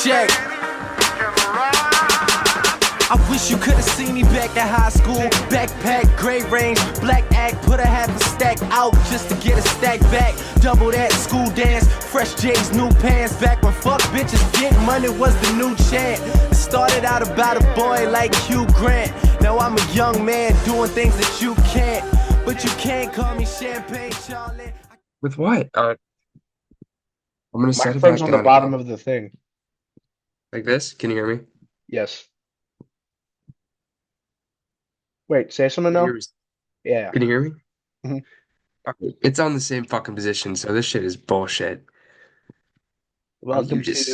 Check. I wish you could have seen me back at high school. Backpack, gray range, black act, put a half a stack out just to get a stack back. Double that school dance, fresh J's, new pants. Back when fuck bitches get money was the new chant. It started out about a boy like Hugh Grant. Now I'm a young man doing things that you can't. But you can't call me Champagne Charlie. With what? I'm gonna set it Microphone's back on the down bottom again. of the thing. Like this. Can you hear me? Yes. Wait, say something Can you now? hear me? Yeah. Can you hear me? Mhm. Okay. It's on the same fucking position, so this shit is bullshit. Oh, Welcome you to just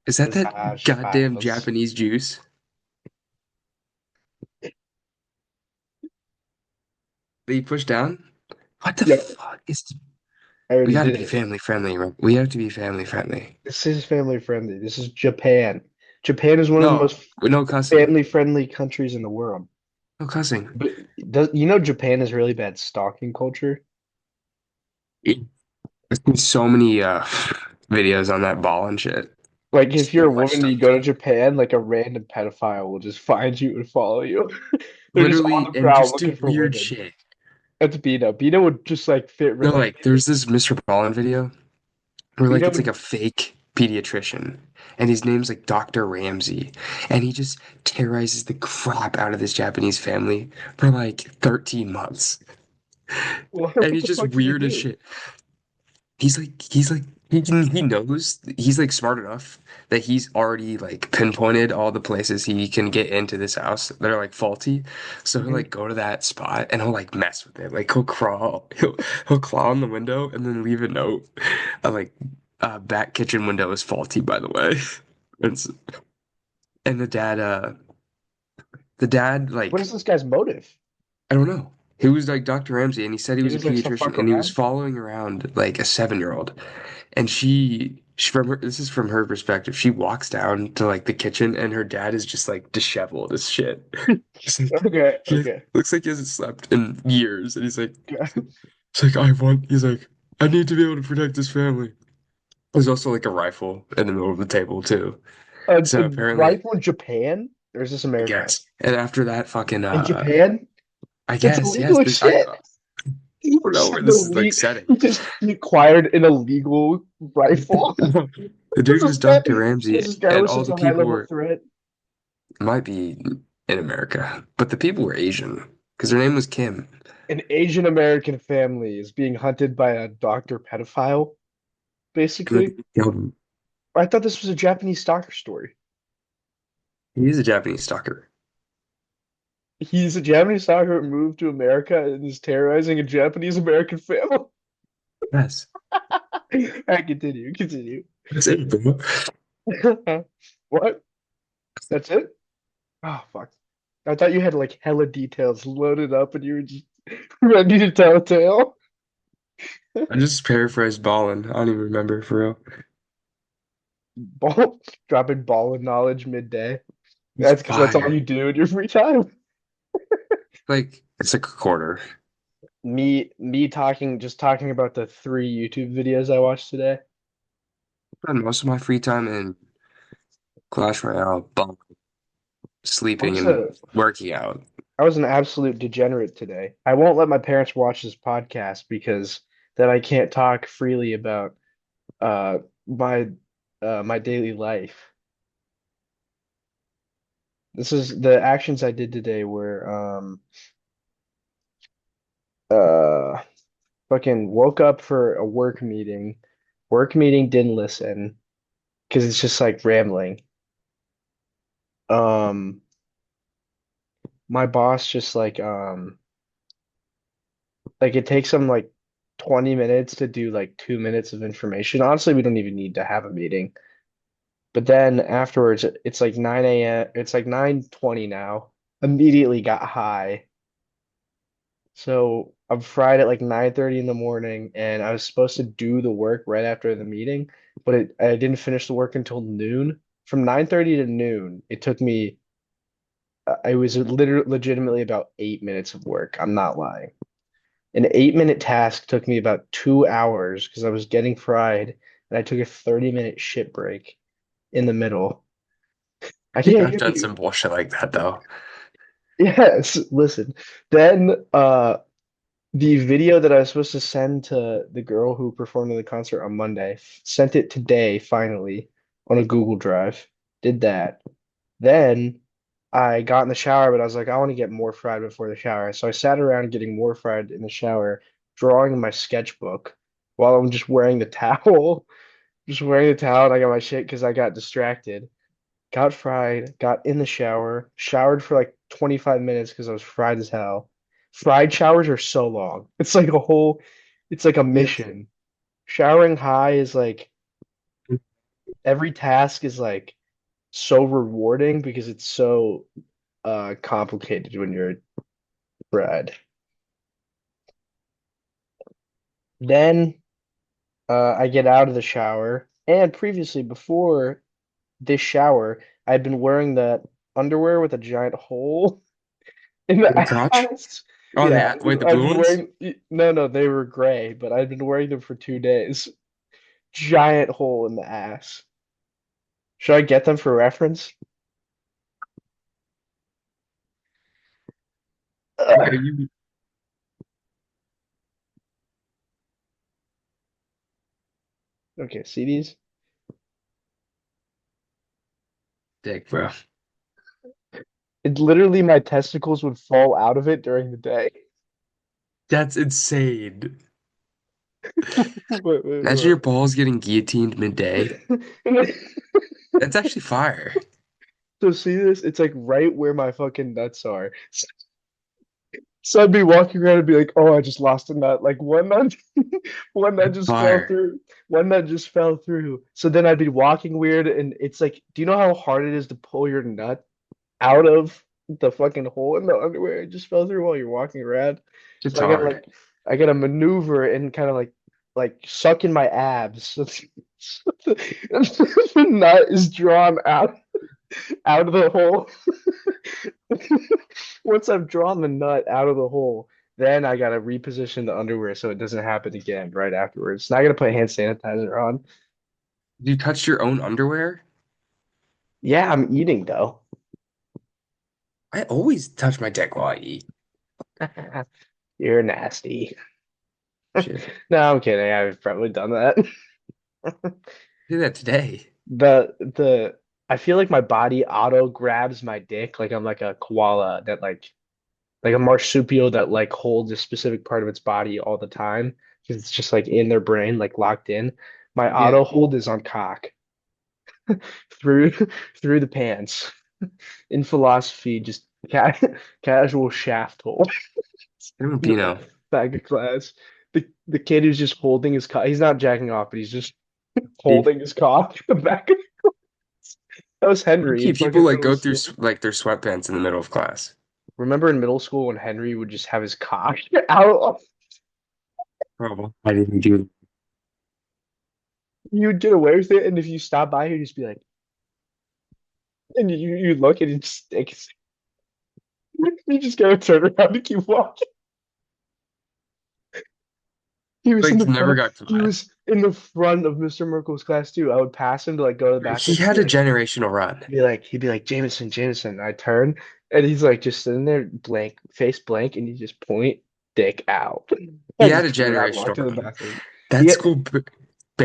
is that Massage goddamn Files. Japanese juice? That you push down? What the Yep, fuck is? I We already gotta did be it. family friendly. We have to be family friendly. This is family friendly. This is Japan. Japan is one of the No, most no cussing. family friendly countries in the world. No cussing. But you know Japan has really bad stalking culture? There's been so many videos on that ball and shit. Like if you're So a much woman and stuff. you go to Japan, like a random pedophile will just find you and follow you. They're just on Literally, the and prowl just looking do for weird women. shit. That's Bino. Bino would just like fit No, right like in. there's this Mr. Ballin video where like Bino it's like would a fake pediatrician and his name's like Dr. Ramsey and he just terrorizes the crap out of this Japanese family for like 13 months. what And he's the just fuck did he weird as do? shit. He knows he's like smart enough that he's already like pinpointed all the places he can get into this house that are like faulty. So he'll Mhm. like go to that spot and he'll like mess with it. Like he'll claw on the window and then leave a note. Like back kitchen window is faulty, by the way. It's, and the dad What like is this guy's motive? I don't know. He was like Dr. Ramsey and he said he He was a just likes to pediatrician fuck and he was around? following around like a 7-year-old. And she from her, this is from her perspective. She walks down to like the kitchen and her dad is just like disheveled as shit. He's like, Okay, he okay. looks like he hasn't slept in years. And Okay. he's like, I need to be able to protect this family. There's also like a rifle in the middle of the table too. A So apparently, rifle in Japan? Or is this I America? guess. And after that fucking In Japan? I That's guess, illegal yes, as shit. I don't know where An this is like setting. He just acquired an illegal rifle. The dude was Dr. Ramsey, This guy and was all such the a high people level were threat. might be in America, but the people were Asian because their name was Kim. An Asian American family is being hunted by a doctor pedophile, And then basically. they killed him. I thought this was a Japanese stalker story. He's a Japanese stalker. He's a Japanese stalker who moved to America and is terrorizing a Japanese American family. Yes, I continue, continue. that's it, bro. What? That's it? Oh fuck. I thought you had like hella details loaded up and you were just ready to tell a tale. I just paraphrased Ballin. I don't even remember for real. Ball dropping ball of knowledge midday. It's That's because that's all fire. you do in your free time. Like it's like a quarter. Me talking just talking about the 3 YouTube videos I watched today. I spend most of my free time in Clash Royale, bunk, I sleeping, was and a working out. I was an absolute degenerate today. I won't let my parents watch this podcast because then I can't talk freely about uh my my daily life. This is the actions I did today were uh fucking woke up for a work meeting. Work meeting didn't listen because it's just like rambling. Um my boss just like it takes them like 20 minutes to do like 2 minutes of information. Honestly, we don't even need to have a meeting. But then afterwards, it's like 9 a.m. It's like 9:20 now. Immediately got high. So I'm fried at like 9:30 in the morning, and I was supposed to do the work right after the meeting, but I didn't finish the work until noon. From 9:30 to noon, it took me, it was literally legitimately about 8 minutes of work. I'm not lying. An 8-minute task took me about 2 hours because I was getting fried and I took a 30-minute shit break in the middle. I I think can't I've hear done you. some bullshit like that though. Yes, listen. Then the video that I was supposed to send to the girl who performed in the concert on Monday, sent it today finally on a Google Drive. Did that. Then I got in the shower, but I was like, I want to get more fried before the shower. So I sat around getting more fried in the shower, drawing in my sketchbook while I'm just wearing the towel. Just wearing the towel, and I got my shit because I got distracted. Got fried, got in the shower, showered for like 25 minutes because I was fried as hell. Fried showers are so long. It's like a Yes. mission. Showering high is like every task is like so rewarding because it's so complicated when you're fried. Then I get out of the shower, and previously before this shower, I'd been wearing that underwear with a giant hole in In the the crotch? ass. Oh, Yeah, wait, the I've blue been ones? wearing, no, no, they were gray, but I'd been wearing them for 2 days. Giant hole in the ass. Should I get them for reference? Yeah, Ugh. you Okay, see these? dick, bro. It literally my testicles would fall out of it during the day. That's insane. Imagine your Wait. balls getting guillotined midday. That's actually fire. So see this? It's like right where my fucking nuts are. So I'd be walking around and be like, "Oh, I just lost a nut." Like one nut, one nut That's just fell fire. through. One nut just fell through. So then I'd be walking weird, and it's like, do you know how hard it is to pull your nut out of the fucking hole in the underwear? It just fell through while you're walking around. It's So I gotta hard. like, I gotta maneuver and kind of like suck in my abs. So the nut is drawn out of the hole. Once I've drawn the nut out of the hole, then I gotta reposition the underwear so it doesn't happen again right afterwards. Now I gotta put hand sanitizer on. You touched your own underwear? Yeah, I'm eating though. I always touch my dick while I eat. You're nasty. Shit. No, I'm kidding. I've probably done that. I did that today. The I feel like my body auto grabs my dick like I'm like a koala that like a marsupial that like holds a specific part of its body all the time because it's just like in their brain, like locked in. My Yeah. auto hold is on cock through through the pants. In philosophy, just casual shaft hold I don't in the Pino. back of class. The kid who's just holding his cock. He's not jacking off, but he's just Steve. holding his cock in the back of that was Henry Okay, in people fucking like middle go through school. like their sweatpants in the middle of class. Remember in middle school when Henry would just have his cock out? Probably. I didn't do You'd get away with it, and if you stop by, you'd just be like, and you look and it stinks. You just gotta turn around and keep walking. He was in like the never front. got He caught. was in the front of Mr. Merkel's class too. I would pass him to like go to the He bathroom. had a generational run. He'd be like, Jameson, Jameson. I turn, and he's like just sitting there, blank, face blank, and you just point, dick out. He I had just a turn around, walk generational to the run. bathroom. He That had, school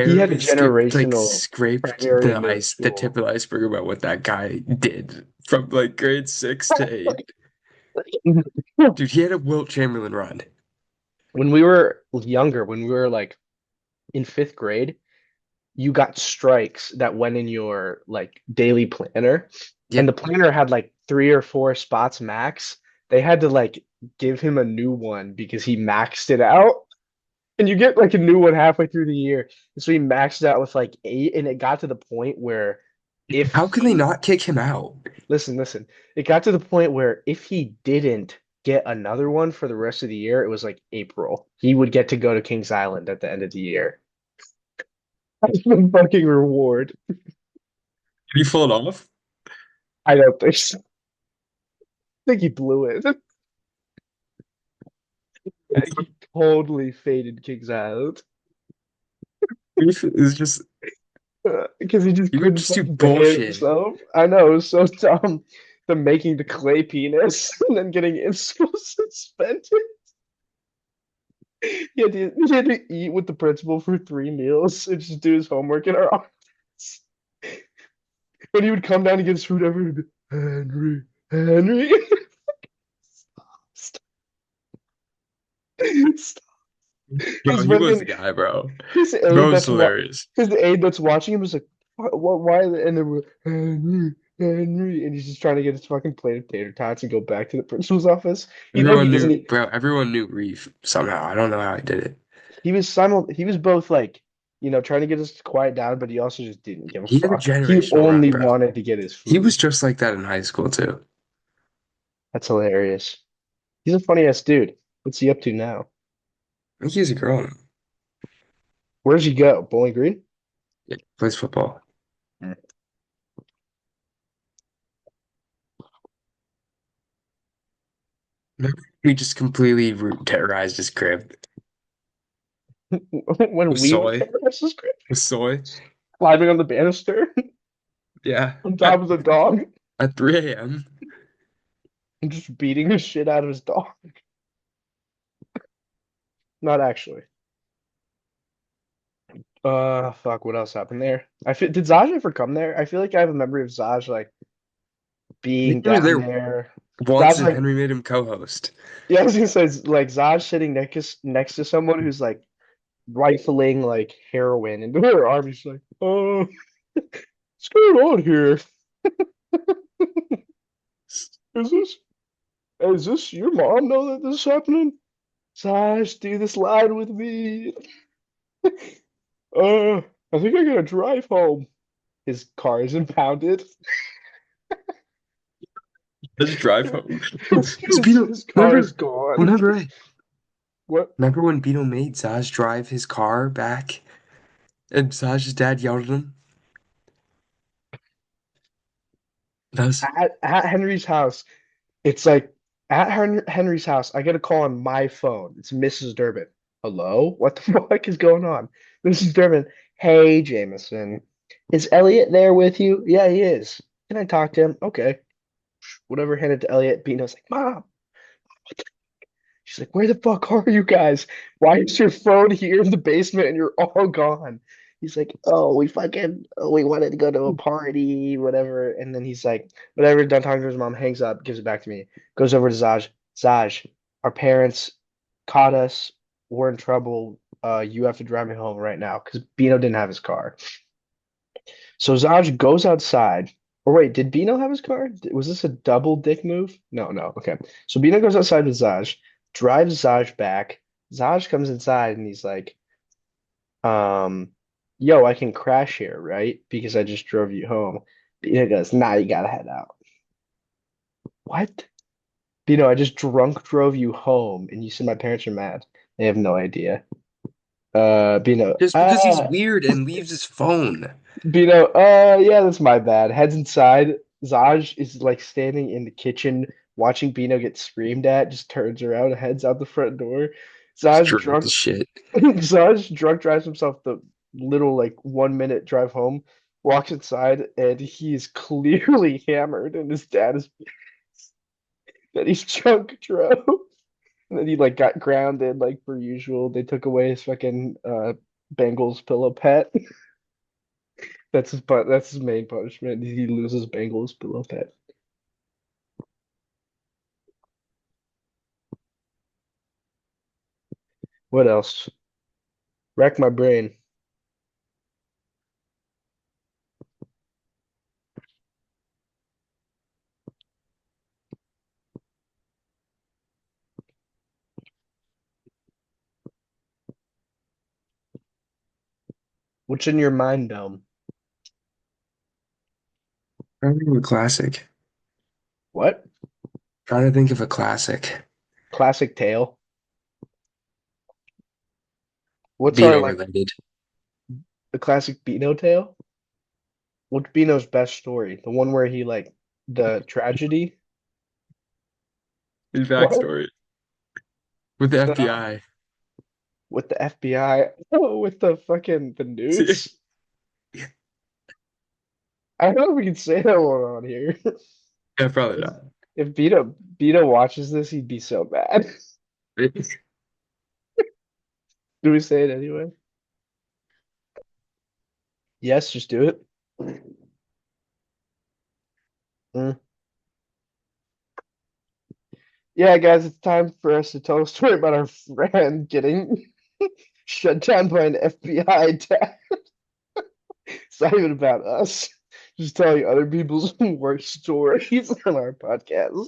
he had a barely skipped like generational scraped primary and middle the tip school. of the iceberg about what that guy did from like grade 6 to 8. Dude, he had a Wilt Chamberlain run. When we were younger, when we were like in fifth grade, you got strikes that went in your like daily planner, and the Yep. planner had like 3 or 4 spots max. They had to like give him a new one because he maxed it out. And you get like a new one halfway through the year. And so he maxed it out with like 8, and it got to the point where if How can they he not kick him out? listen, it got to the point where if he didn't get another one for the rest of the year, it was like April. He would get to go to Kings Island at the end of the year. That's the fucking reward. Did he pull it off? I don't think so. I think he blew it. I think he totally faded King's Island Reef is just because he just you would couldn't just do fucking behave bullshit. himself. I know, it was so dumb. The making the clay penis and then getting inspo suspended. He had to eat with the principal for 3 meals and just do his homework in our office. When he would come down to get his food, everyone would be, Henry, Henry. Stop, stop. Yo, His he was the fucking guy, bro. his Bro aide was that's wa hilarious. his aide that's watching him was like, what, why? And then we're Henry, Henry, and he's just trying to get his fucking plate of tater tots and go back to the principal's office. You know he Everyone doesn't. knew, bro. Everyone knew Reef somehow. I don't know how I did it. He was both like, trying to get us to quiet down, but he also just didn't give a He had a fuck. He generational run, only bro. wanted to get his He was food. just like that in high school too. That's hilarious. He's a funny ass dude. What's he up to now? I think he's a girl now. Where's he go? Bowling Green? Yeah, plays football. Hmm. Remember, he just completely terrorized his crib When with we were soy. there, that's just great. With soy. Climbing on the banister Yeah. on top of the dog At 3 a.m. and just beating the shit out of his dog. Not actually. Fuck, what else happened there? Did Zaj ever come there? I feel like I have a memory of Zaj like I think being he was down there there. once Zaj and like Henry made him co-host. yeah, I was gonna say like Zaj sitting next to someone who's like rifling like heroin into her arm. He's like, oh, what's going on here? Is this is this your mom know that this is happening? Zaj, do this line with me. I think I gotta drive home. His car is impounded. Let's drive home. Because His, Beto, his car is remember, gone. whenever I, What? remember when Beto made Zaz drive his car back and Zaz's dad yelled at him? That was, At Henry's house, it's like at Henry's house, I get a call on my phone. It's Mrs. Durbin. Hello? What the fuck is going on? Mrs. Durbin, hey, Jameson. Is Elliot there with you? Yeah, he is. Can I talk to him? Okay. Whatever, hand it to Elliot. Bino's like, Mom. She's like, where the fuck are you guys? Why is your phone here in the basement and you're all gone? He's like, oh, we wanted to go to a party, whatever. And then he's like, whatever, done talking to his mom, hangs up, gives it back to me, goes over to Zaj. Zaj, our parents caught us. We're in trouble. You have to drive me home right now because Bino didn't have his car. So Zaj goes outside. Or wait, did Bino have his car? Was this a double dick move? No, no. Okay. So Bino goes outside with Zaj, drives Zaj back. Zaj comes inside and he's like, um, yo, I can crash here, right? Because I just drove you home. Bino goes, nah, you gotta head out. What? Bino, I just drunk drove you home and you said my parents are mad. They have no idea. Bino, just because he's weird and leaves his phone. Bino, yeah, that's my bad. Heads inside. Zaj is like standing in the kitchen watching Bino get screamed at, just turns around, heads out the front door. Just Zaj drunk as drunk shit. Zaj drunk drives himself the little like 1 minute drive home, walks inside, and he's clearly hammered, and his dad is that he's drunk drove. And then he like got grounded like per usual. They took away his fucking Bengals pillow pet. That's his main punishment. He loses Bengals pillow pet. What else? Rack my brain. What's in your mind, Dome? Trying to think of a classic. What? Trying to think of a classic. Classic tale. What's our Beto like related. the classic Beano tale? What's Beano's best story? The one where he like the tragedy? His What? backstory with the No. FBI. with the FBI, with the fucking the nudes. I don't know if we can say that one on here. Yeah, probably not. If Beta watches this, he'd be so mad. Do we say it anyway? Yes, just do it. Mm. Yeah, guys, it's time for us to tell a story about our friend getting shut down by an FBI attack. It's not even about us. Just telling other people's worst stories on our podcast.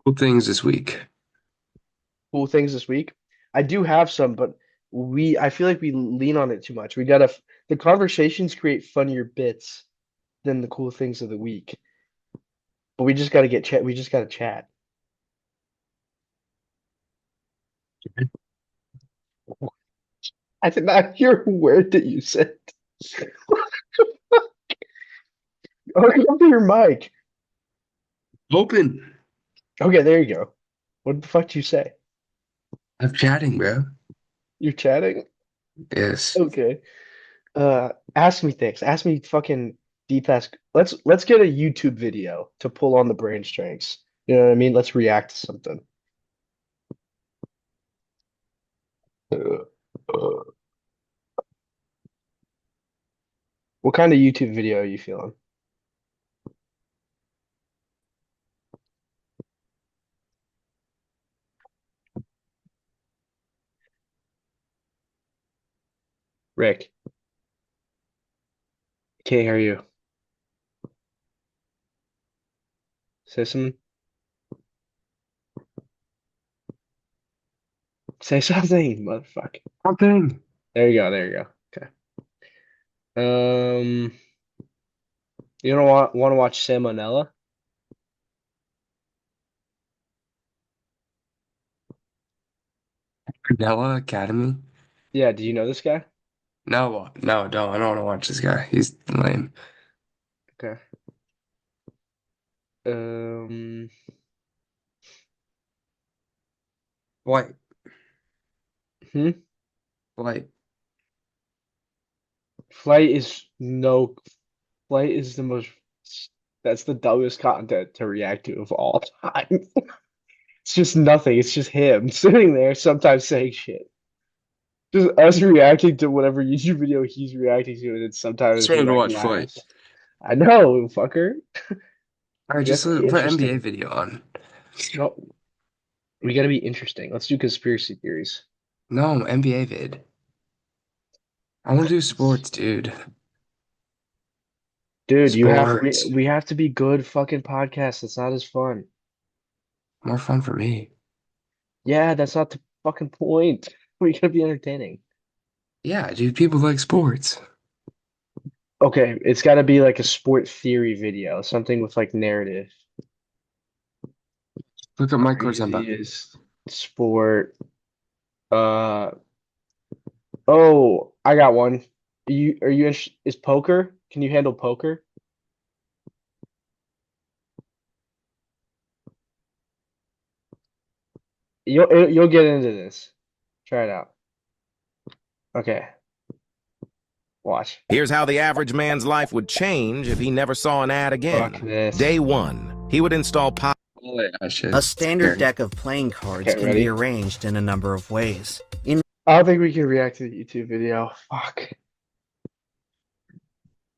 Cool things this week. Cool things this week. I do have some, but I feel like we lean on it too much. The conversations create funnier bits than the cool things of the week. But we just gotta get chat. We just gotta chat. I did not hear a word that you said. Oh, come to your mic. Open. Okay, there you go. What the fuck did you say? I'm chatting, bro. You're chatting? Yes. Okay. Ask me things. Ask me fucking deep ass. Let's get a YouTube video to pull on the brain strengths. You know what I mean? Let's react to something. What kind of YouTube video are you feeling? Rick, can't hear you. Say something. Say something, motherfucker. Something. There you go. There you go. Okay. Um, you don't want to watch Salmonella? Cadella Academy. Yeah. Do you know this guy? No, no, don't. I don't want to watch this guy. He's lame. Okay. Um, White. hmm? White. Flight is no. Flight is the most. That's the dumbest content to react to of all time. It's just nothing. It's just him sitting there, sometimes saying shit. Just us reacting to whatever YouTube video he's reacting to, and then sometimes Just he wanted to like watch Fight. laughs. I know, fucker. All right, We have just to be put NBA interesting. video on. No, we gotta be interesting. Let's do conspiracy theories. No, NBA vid. I want to do sports, dude. Dude, Sports. we have to be good fucking podcasts. It's not as fun. More fun for me. Yeah, that's not the fucking point. We gotta be entertaining. Yeah, dude, people like sports. Okay, it's gotta be like a sport theory video, something with like narrative. Look at Mike Korzemba. Craziest sport. Uh oh, I got one. Is poker? Can you handle poker? You'll get into this. Try it out. Okay, watch. Here's how the average man's life would change if he never saw an ad Fuck again. this. Day 1, he would install pop. Oh, yeah, shit. A standard deck of playing cards Okay, can ready? be arranged in a number of ways. In I don't think we can react to the YouTube video. Fuck.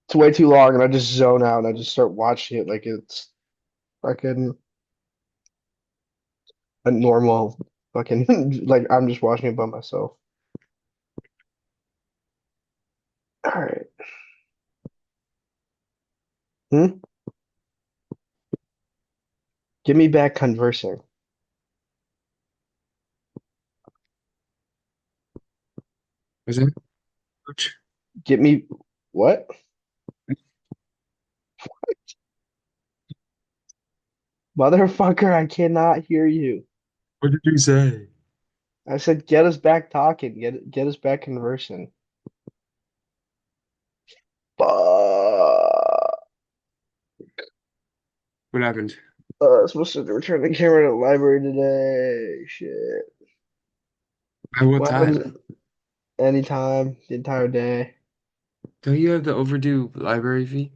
It's way too long, and I just zone out and I just start watching it like it's fucking a normal fucking like I'm just watching it by myself. All right. Hmm? Give me back conversing. Is it? Coach? Get me what? Motherfucker, I cannot hear you. What did you say? I said get us back talking. Get us back conversing. Fuck. What happened? I'm supposed to return the camera to the library today. Shit. By what What happens time? anytime, the entire day? Don't you have the overdue library fee?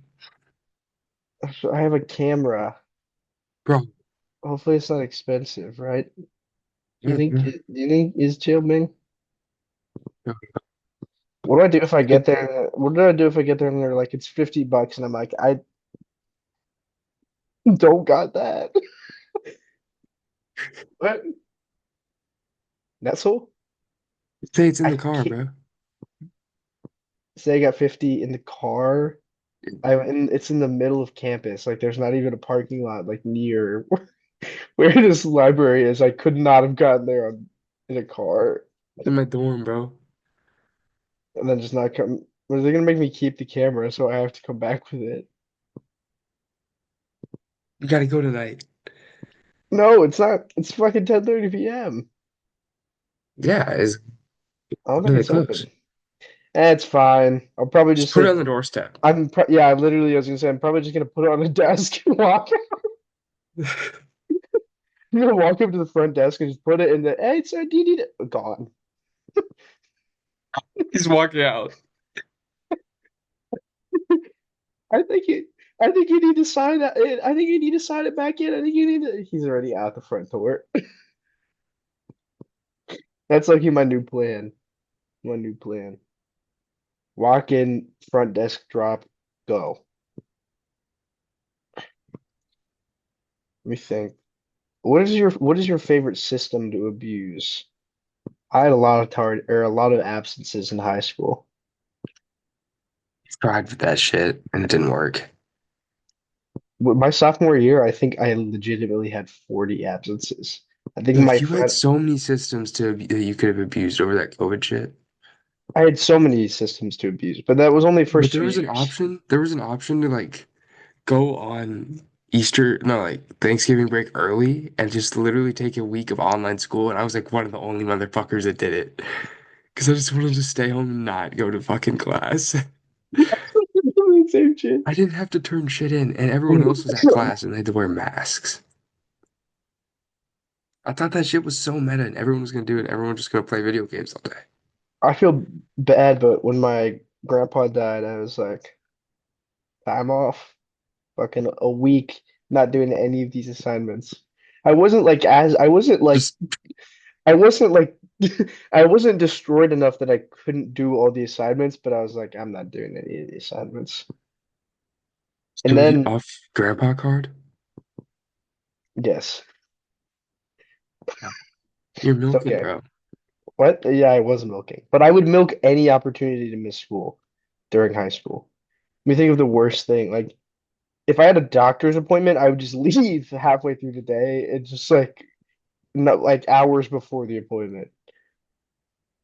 So I have a camera. Bro, Hopefully it's not expensive, right? mm-mm. Do you think is chill, Ming? What do I do if I get there? What do I do if I get there and they're like, it's $50 and I'm like, I don't got that. What? That's all? Say it's in I the car, can't bro. say I got 50 in the car. It's in the middle of campus. Like there's not even a parking lot like near where this library is. I could not have gotten there in a car It's in my dorm, bro. and then just not come. Or they gonna make me keep the camera so I have to come back with it? You gotta go tonight. No, it's not. It's fucking 10:30 p.m. Yeah, is I don't when do think they it's close? open. It's fine. I'll probably Just just put it like on the doorstep. yeah, I literally was gonna say I'm probably just gonna put it on the desk and walk. I'm gonna walk up to the front desk and just put it in the hey sir, do you need it? Gone. He's walking out. I think you I think you need to sign that in. I think you need to sign it back in. I think you need to he's already out the front door. That's like my new plan. My new plan. Walk in, front desk drop, go. Let me think. What is your favorite system to abuse? I had a lot of a lot of absences in high school. Tried for that shit and it didn't work. With my sophomore year, I think I legitimately had 40 absences. I think Dude, my you had friend, so many systems that you could have abused over that COVID shit. I had so many systems to abuse, but that was only the But first there two was an years. option. There was an option to like go on Easter, no, like Thanksgiving break early and just literally take a week of online school. And I was like one of the only motherfuckers that did it. Because I just wanted to stay home and not go to fucking class. Same shit. I didn't have to turn shit in, and everyone else was at class and they had to wear masks. I thought that shit was so meta and everyone was gonna do it. Everyone was just gonna play video games all day. I feel bad, but when my grandpa died, I was like, time off, fucking a week, not doing any of these assignments. Just I wasn't like I wasn't destroyed enough that I couldn't do all the assignments, but I was like, I'm not doing any of the assignments. And so you then off grandpa card? yes, You're it's milking, okay. bro. What? Yeah, I was milking, but I would milk any opportunity to miss school during high school. Let me think of the worst thing. Like if I had a doctor's appointment, I would just leave halfway through the day and just like not like hours before the appointment.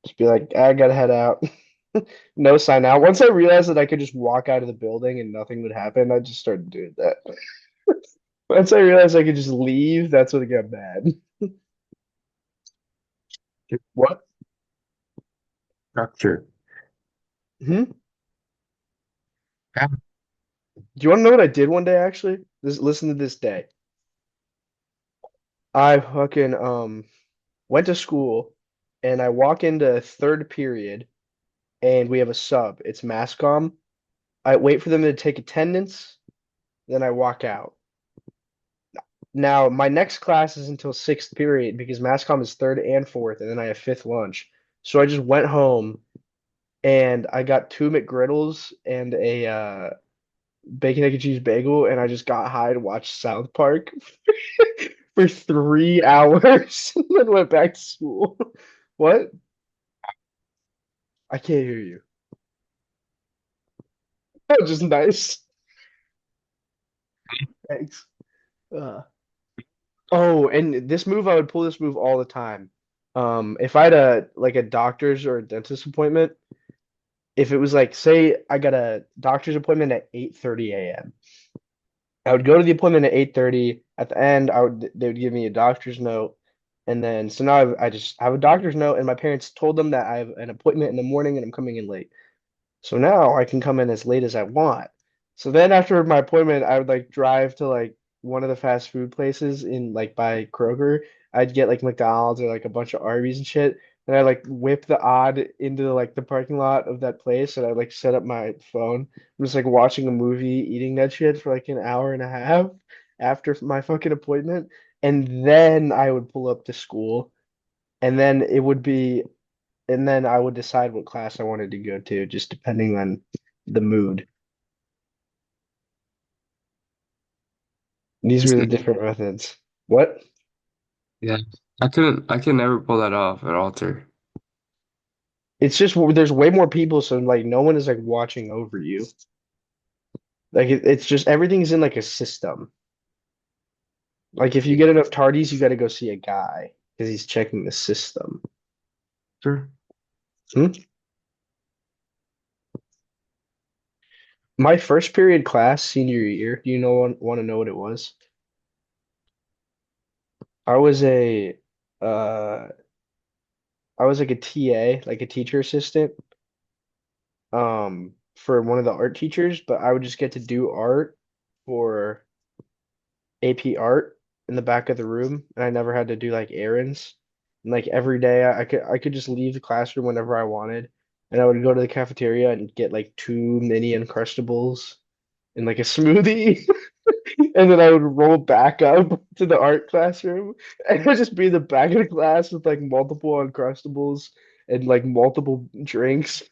Just be like, I gotta head out. No sign out. Once I realized that I could just walk out of the building and nothing would happen, I just started doing that. Once I realized I could just leave, that's when it got bad. What? Structure. Hmm? Yeah. Do you want to know what I did one day actually? Listen to this day. I fucking went to school and I walk into third period and we have a sub. It's mass comm. I wait for them to take attendance, then I walk out. Now, my next class is until sixth period because mass comm is third and fourth, and then I have fifth lunch. So I just went home and I got two McGriddles and a bacon, egg, and cheese bagel, and I just got high to watch South Park for 3 hours and then went back to school. What? I can't hear you. That was just nice. Thanks. Uh, oh, and I would pull this move all the time. If I had a doctor's or a dentist appointment, if it was like, say I got a doctor's appointment at 8:30 a.m. I would go to the appointment at 8:30. At the end, they would give me a doctor's note. And then so now I just have a doctor's note and my parents told them that I have an appointment in the morning and I'm coming in late. So now I can come in as late as I want. So then after my appointment, I would like drive to like one of the fast food places in like by Kroger, I'd get like McDonald's or like a bunch of Arby's and shit, and I like whip the odd into like the parking lot of that place, and I like set up my phone. I'm just like watching a movie, eating that shit for like an hour and a half after my fucking appointment, and then I would pull up to school, and then it would be, and then I would decide what class I wanted to go to, just depending on the mood. These were the different methods. What? Yeah. I could never pull that off at altar. It's just there's way more people, so like no one is like watching over you. Like it's just everything's in like a system. Like if you get enough tardies, you got to go see a guy because he's checking the system. Sure. Hmm? My first period class senior year, do you know want to know what it was? I was a uh I was like a TA, like a teacher assistant, for one of the art teachers, but I would just get to do art for AP art in the back of the room, and I never had to do like errands. And like every day I could just leave the classroom whenever I wanted, and I would go to the cafeteria and get like two mini Uncrustables and like a smoothie. And then I would roll back up to the art classroom and it would just be in the back of the class with like multiple Uncrustables and like multiple drinks,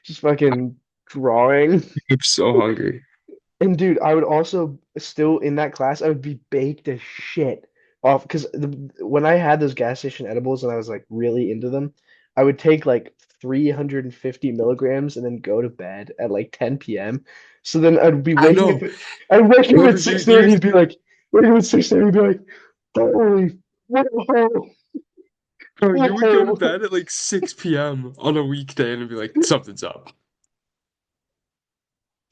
just fucking drawing. I'm so hungry. And dude, I would also still in that class, I would be baked as shit off because when I had those gas station edibles and I was like really into them, I would take like 350 milligrams and then go to bed at like 10 p.m. So then I know. I'd wake up at Remember 6:30 and be like, wake up at 6:30 and be like, holy, what a hole, bro, what you a would go to hole. bed at like 6 p.m. on a weekday and be like, something's up.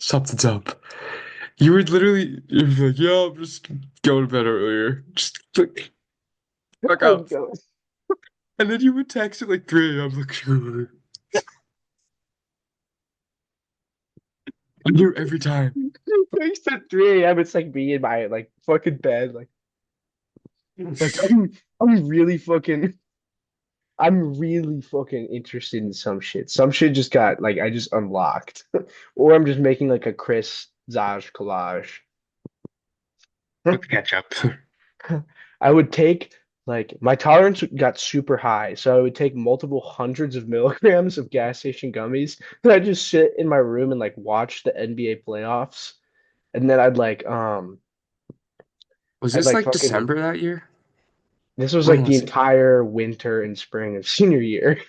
Something's up. You would literally you'd be like, yeah, I'm just going to bed earlier. Just like, fuck Oh, up. God. And then you would text at like 3 a.m. like, I'm here every time. Thanks at 3 a.m. It's like me in my like fucking bed, like I'm really fucking. I'm really fucking interested in some shit. Some shit just got like I just unlocked, or I'm just making like a Chris Zaj collage. With ketchup. I would take like my tolerance got super high, so I would take multiple hundreds of milligrams of gas station gummies, and I'd just sit in my room and like watch the NBA playoffs, and then Was I'd this like like fucking. December that year? This was When like the was it? entire winter and spring of senior year.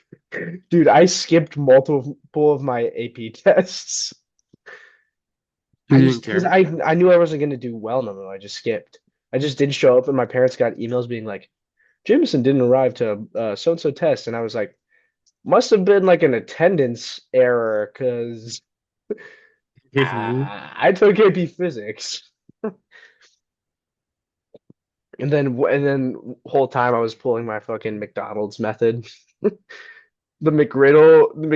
Dude, I skipped multiple of my AP tests. You I didn't just because care. I knew I wasn't gonna do well in them. I just skipped. I just didn't show up, and my parents got emails being like, "Jameson didn't arrive to so and so test," and I was like, "Must have been like an attendance error because I took AP Physics." And then whole time I was pulling my fucking McDonald's method. The McGriddle no,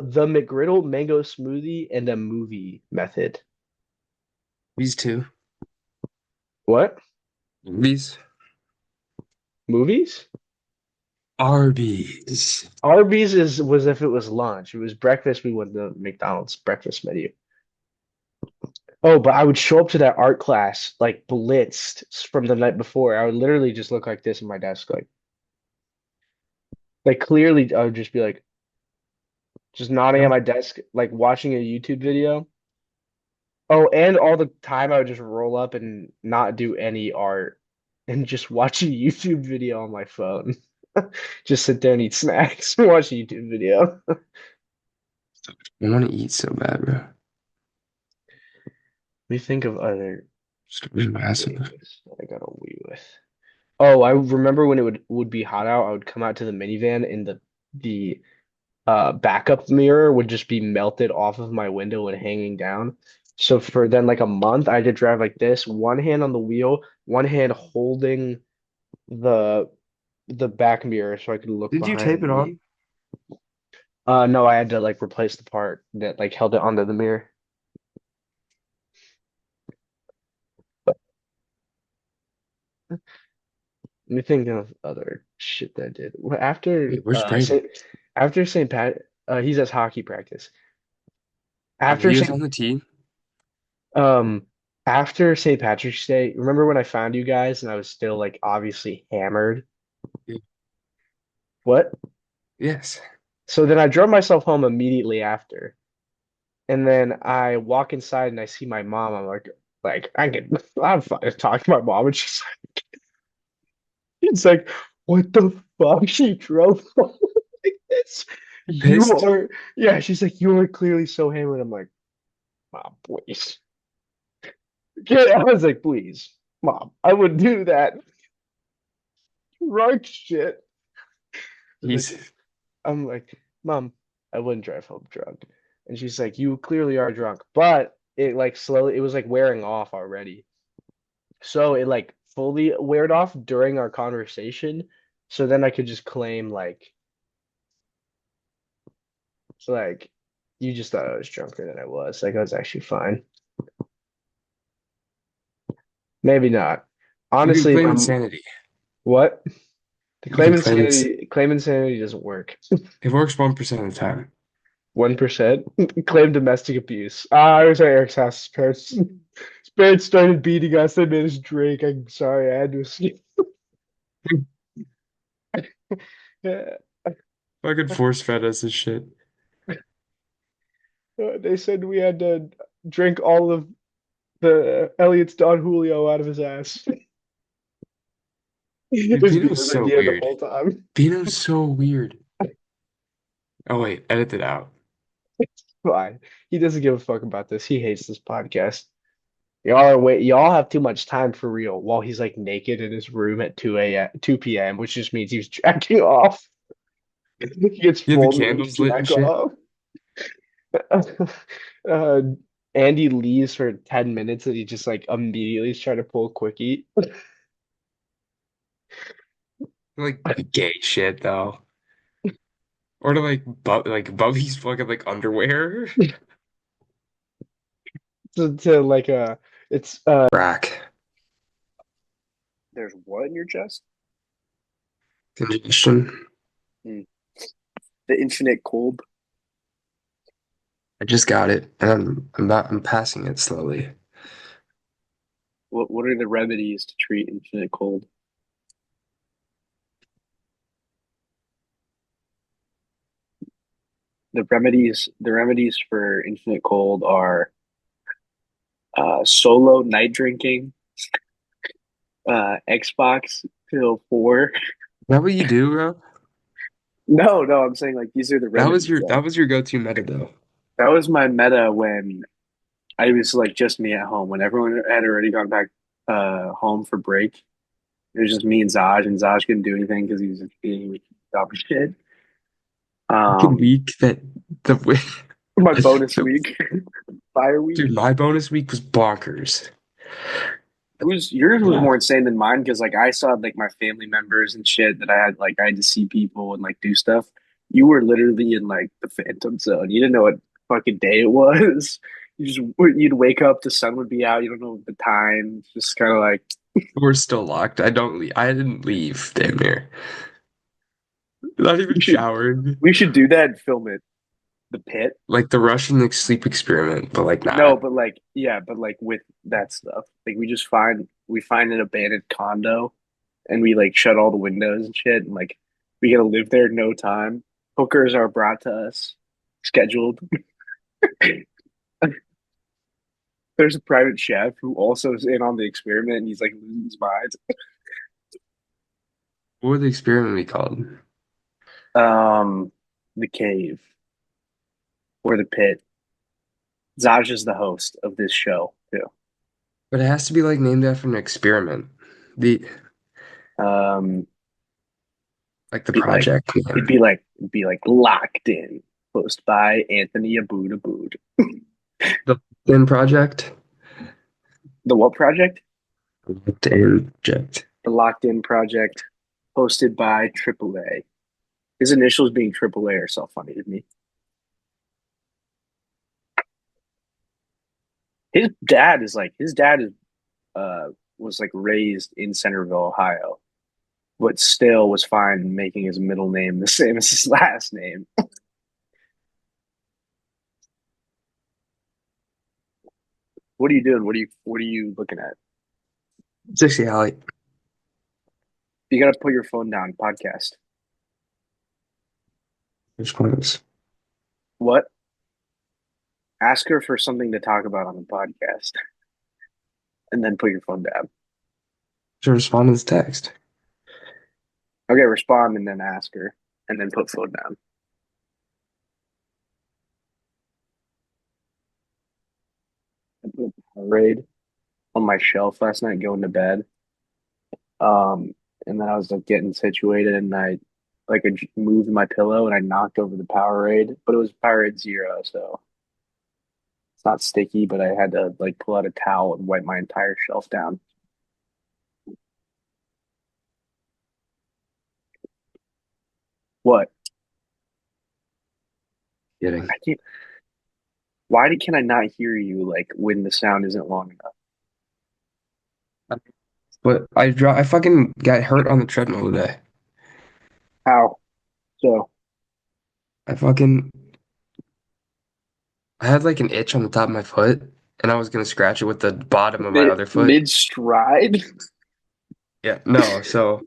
the McGriddle mango smoothie and a movie method. These two. What? These Movies? Arby's. Arby's was if it was lunch. It was breakfast, we went to McDonald's breakfast menu. Oh, but I would show up to that art class like blitzed from the night before. I would literally just look like this in my desk, like clearly I would just be like just nodding at No. my desk, like watching a YouTube video. Oh, and all the time I would just roll up and not do any art and just watch a YouTube video on my phone. Just sit there and eat snacks and watch a YouTube video. I want to eat so bad, bro. Let me think of other Just massive. things that I got away with. Oh, I remember when it would be hot out, I would come out to the minivan and the backup mirror would just be melted off of my window and hanging down. So for then like a month, I had to drive like this, one hand on the wheel, one hand holding the the back mirror so I could look Did you tape behind it me. on? No, I had to like replace the part that like held it onto the mirror. Let me think of other shit that I did. Well, after Wait, where's Brayden? after St. Pat, he's at hockey practice. Oh, After he was St. on the team. Um, after St. Patrick's Day, remember when I found you guys and I was still like obviously hammered? Yeah. What? Yes. So then I drove myself home immediately after. And then I walk inside and I see my mom. I'm like I'm fine to talk to my mom, and she's like, what the fuck? She drove home like this. You Pissed. are, yeah. She's like, you are clearly so hammered. I'm like, mom, please. Yeah, I was like, please, mom, I would do that. Drunk shit. I was He's like, I'm like, Mom, I wouldn't drive home drunk. And she's like, you clearly are drunk. But it like slowly, it was like wearing off already. So it like fully weared off during our conversation. So then I could just claim like you just thought I was drunker than I was. Like I was actually fine. Maybe not. you can Honestly, claim insanity. what? The You can claim claim insanity doesn't work. it works 1% of the time. 1%. Claim domestic abuse. I was at Eric's house. His parents started beating us. They made us drink. I'm sorry, I had to escape. Yeah. Fucking force fed us this shit. They said we had to drink all of the Elliot's Don Julio out of his ass. It Dude, was Pino's Bino's so idea the weird. whole time. Pino's so weird. Oh wait, edit it out. Fine. He doesn't give a fuck about this. He hates this podcast. Y'all have too much time for real while he's like naked in his room at 2 p.m., which just means he's jacking off. He gets You have the full nude candles lit and jack shit. off. Uh, Andy leaves for 10 minutes and he just like immediately is trying to pull a quickie. Like gay shit though. Or to like Bubby's fucking like underwear. To like it's Rack. there's what in your chest? Congestion. The infinite cold. I just got it, and I'm passing it slowly. What are the remedies to treat infinite cold? The remedies for infinite cold are solo night drinking, Xbox till 4. Is that what you do, bro? No, I'm saying like these are the remedies. That was your go-to meta though. That was my meta when I was like just me at home. When everyone had already gone back home for break, it was just me and Zaj couldn't do anything because he was just being dumb shit. Fucking week that the My bonus week, fire week. dude, my bonus week was bonkers. Yours was more insane than mine because like I saw like my family members and shit that I had to see people and like do stuff. You were literally in like the phantom zone. You didn't know what fucking day it was. You'd wake up, the sun would be out. You don't know the time. It's just kind of like We're still locked. I don't leave. I didn't leave. Damn near. Not even we should showering. we should do that and film it. The pit. Like the Russian like, sleep experiment, but like No, not. but like yeah, but like with that stuff. Like we find an abandoned condo and we like shut all the windows and shit and like we gotta live there no time. Hookers are brought to us, scheduled. There's a private chef who also is in on the experiment and he's like losing his mind. What would the experiment be called? Um the cave or the pit. Zaj is the host of this show too. But it has to be like named after an experiment. The Um like the be like project. it'd be like locked in, hosted by Anthony Abood Abood. The Thin Project. The what project? Thin Project. The Locked In Project, hosted by AAA. His initials being AAA are so funny to me. His dad is was like raised in Centerville, Ohio, but still was fine making his middle name the same as his last name. What are you doing? What are you looking at? 60 Alley. You gotta put your phone down, podcast. Which one is? What? Ask her for something to talk about on the podcast and then put your phone down. To respond to this text. Okay, respond and then ask her and then put phone down. I put a Powerade on my shelf last night going to bed. And then I was like getting situated and I moved my pillow and I knocked over the Powerade, but it was Powerade Zero, so it's not sticky, but I had to like pull out a towel and wipe my entire shelf down. What? Kidding. I can't. Can I not hear you like when the sound isn't long enough? But I fucking got hurt on the treadmill today. How? So I fucking I had like an itch on the top of my foot, and I was gonna scratch it with the bottom of my other foot. mid stride? Yeah, no, so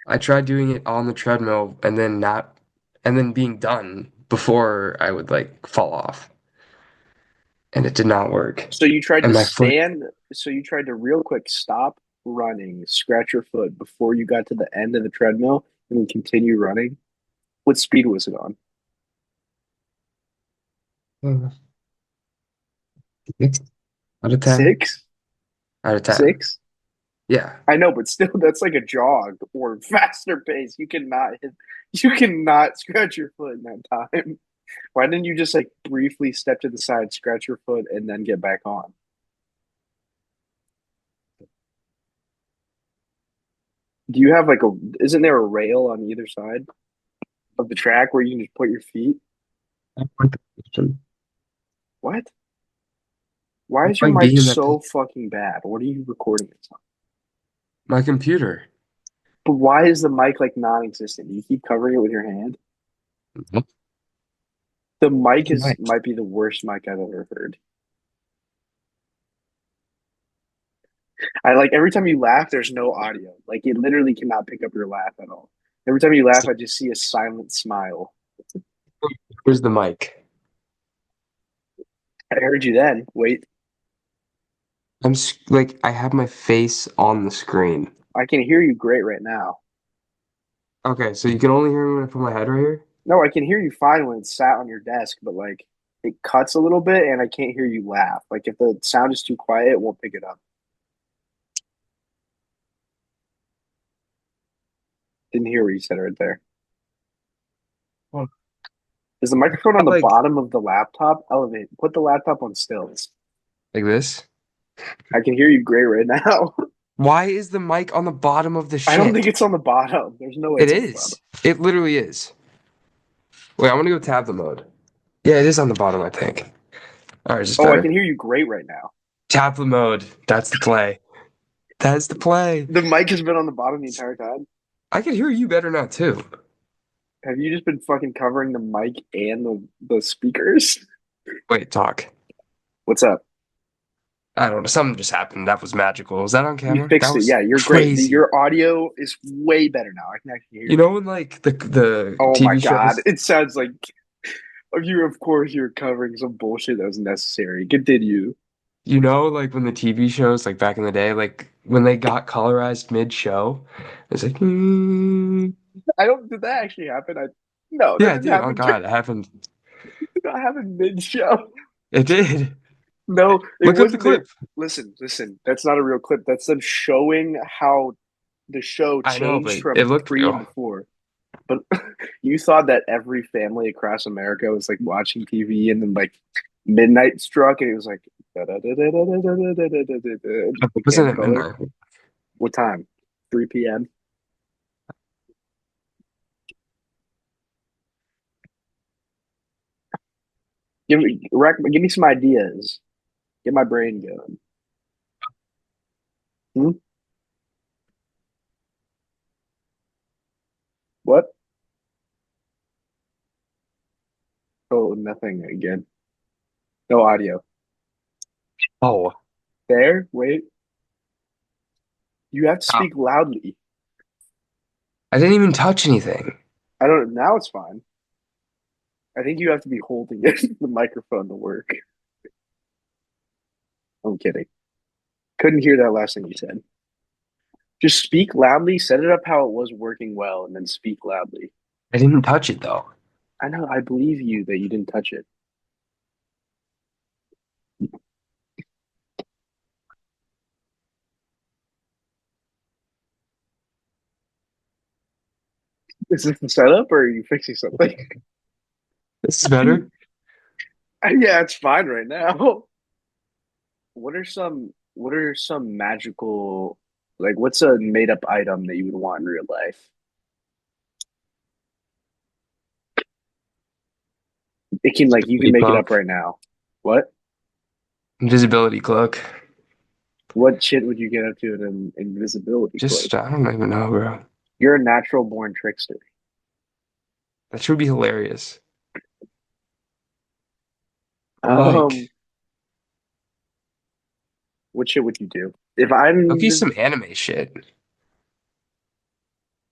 I tried doing it on the treadmill and then being done before I would like fall off. And it did not work. So you tried And to my foot, stand, so you tried to real quick stop running, scratch your foot before you got to the end of the treadmill and then continue running. What speed was it on? six out of 10. Six? Out of 10. Six? Yeah. I know, but still that's like a jog or faster pace. You cannot scratch your foot in that time. Why didn't you just like briefly step to the side, scratch your foot, and then get back on? Do you have isn't there a rail on either side of the track where you can just put your feet? What? Why is your Like mic being in that so fucking bad? What are you recording this on? my computer. But why is the mic like non-existent? You keep covering it with your hand. Nope. The mic Mic. might be the worst mic I've ever heard. I like every time you laugh, there's no audio. Like it literally cannot pick up your laugh at all. Every time you laugh, I just see a silent smile. Where's the mic? I heard you then. Wait, Like I have my face on the screen. I can hear you great right now. Okay, so you can only hear me when I put my head right here? No, I can hear you fine when it's sat on your desk, but like it cuts a little bit and I can't hear you laugh. Like if the sound is too quiet, it won't pick it up. Didn't hear what you said right there. Well, Is the microphone on the like bottom of the laptop? Elevate. Put the laptop on stilts. like this? I can hear you great right now. Why is the mic on the bottom of the I don't think shit? it's on the bottom. There's no way It it's on the bottom. is. It literally is. Wait, I'm gonna go tablet mode. Yeah, it is on the bottom, I think. All right, is this Oh, I better? can hear you great right now. Tablet mode. That's the play. That's the play. The mic has been on the bottom the entire time. I can hear you better now too. Have you just been fucking covering the mic and the speakers? Wait, talk. What's up? I don't know. Something just happened. That was magical. Was that on You camera? fixed That it. was Yeah, you're great. crazy. Your audio is way better now. I can actually hear You know when like the Oh my TV God. shows, It sounds like of course you're covering some bullshit that was necessary. Continue. you know, like when the TV shows like back in the day, like when they got colorized mid-show, it's like Did that actually happen? No, that yeah, it didn't did. Oh happen. God, it happened. Did not happen mid-show. It did. No, it Look up the wasn't them. clip. Listen. That's not a real clip. That's them showing how the show I know, changed but it from looked pre and real. before. But you thought that every family across America was like watching TV and then like midnight struck and it was like Wasn't became it color. midnight? What time? 3 p.m. Give me some ideas. Get my brain going. Hmm? What? Oh, nothing again. No audio. Oh, There? Wait. You have to oh, speak loudly. I didn't even touch anything. I don't. Now it's fine. I think you have to be holding it, the microphone to work. I'm kidding. Couldn't hear that last thing you said. Just speak loudly, set it up how it was working well, and then speak loudly. I didn't touch it though. I know, I believe you that you didn't touch it. Is this the setup or are you fixing something? This is better. Yeah, it's fine right now. What are some magical like what's a made up item that you would want in real life? It can like you can Invisibility make it up cloak. right now. What? Invisibility cloak. What shit would you get up to in an invisibility cloak? Just I don't even know, bro. You're a natural born trickster. That should be hilarious. Or Um, like, what shit would you do? If okay, I'm some anime shit.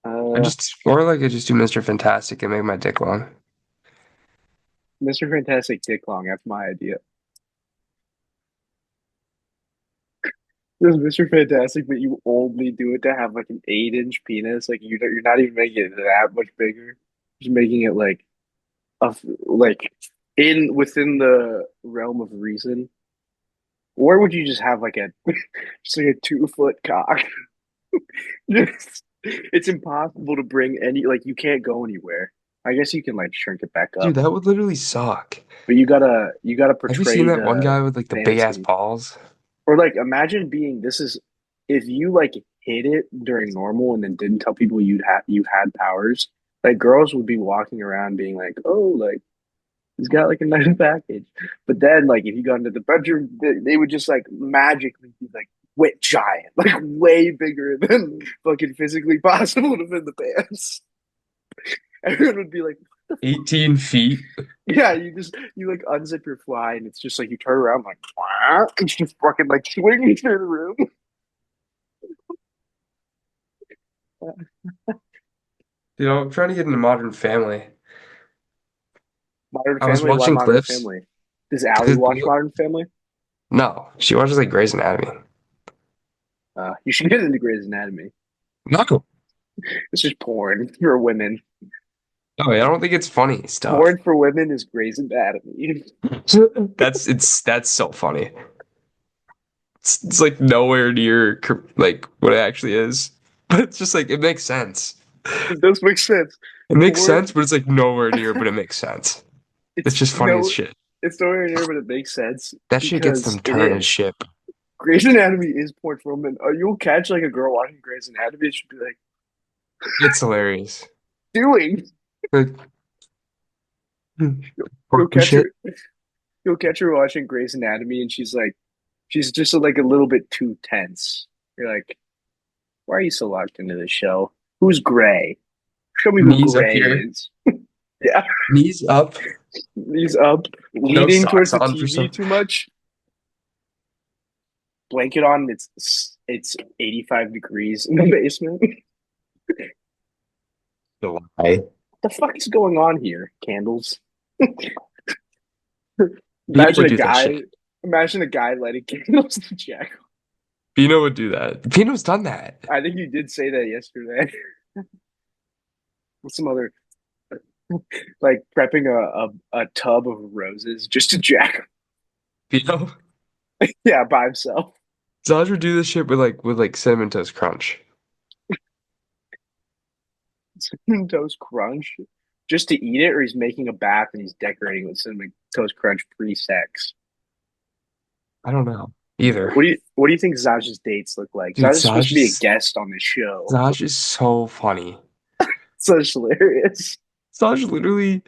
uh I just do Mr. Fantastic and make my dick long. Mr. Fantastic Dick Long, that's my idea. There's Mr. Fantastic, but you only do it to have like an 8-inch penis. Like you're not even making it that much bigger. Just making it like in within the realm of reason. Or would you just have like a just like a 2 foot cock? It's impossible to bring any like you can't go anywhere. I guess you can like shrink it back Dude, up, that would literally suck. but you gotta Have you seen portray that one the guy with like the big ass fantasy. balls? Or like imagine being this is if you like hid it during normal and then didn't tell people you had powers, like girls would be walking around being like, oh, like he's got like a nice package. But then like if you got into the bedroom, they would just like magically be like wit giant, like way bigger than fucking physically possible to fit in the pants. Everyone would be like, 18 feet. yeah, you like unzip your fly and it's just like you turn around like it's just fucking like swinging through the room. You know, I'm trying to get into Modern Family. Modern I was Family? Why watching Modern clips Family? Does Allie because watch Modern Family? no, she watches like Grey's Anatomy. You should get into Grey's Anatomy. No. It's just porn for women. No, I don't think it's funny stuff. Porn for women is Grey's Anatomy. That's so funny. It's like nowhere near like what it actually is, but it's just like it makes sense. It does make sense. It makes Porn, sense, but it's like nowhere near, but it makes sense. It's it's just funny as no, shit. it's nowhere near, but it makes sense That shit gets because them it turning is. ship. Grey's Anatomy is porn for women. You'll catch like a girl watching Grey's Anatomy. She'll be like, It's hilarious. doing. Like, You'll porn catch shit. her. You'll catch her watching Grey's Anatomy, and she's just like a little bit too tense. You're like, why are you so locked into this show? Who's Grey? Show me who Knees up Grey here. is. Yeah, Knees up. he's up, No leaning towards socks the on for TV some. too much. Blanket on. It's 85 degrees in the basement. July. The fuck is going on here? Candles. Pino Imagine would a do that guy. shit. Imagine a guy lighting candles to Jack. Pino would do that. Pino's done that. I think you did say that yesterday. With some other like prepping a tub of roses just to Jack. Pino. Yeah, by himself. Zaj would do this shit with cinnamon toast crunch. Cinnamon Toast Crunch. Just to eat it, or he's making a bath and he's decorating with Cinnamon Toast Crunch pre-sex. I don't know either. What do you think Zaj's dates look like? Dude, Zaj is supposed to be a guest on this show. Zaj is so funny. Such hilarious. Zaj literally,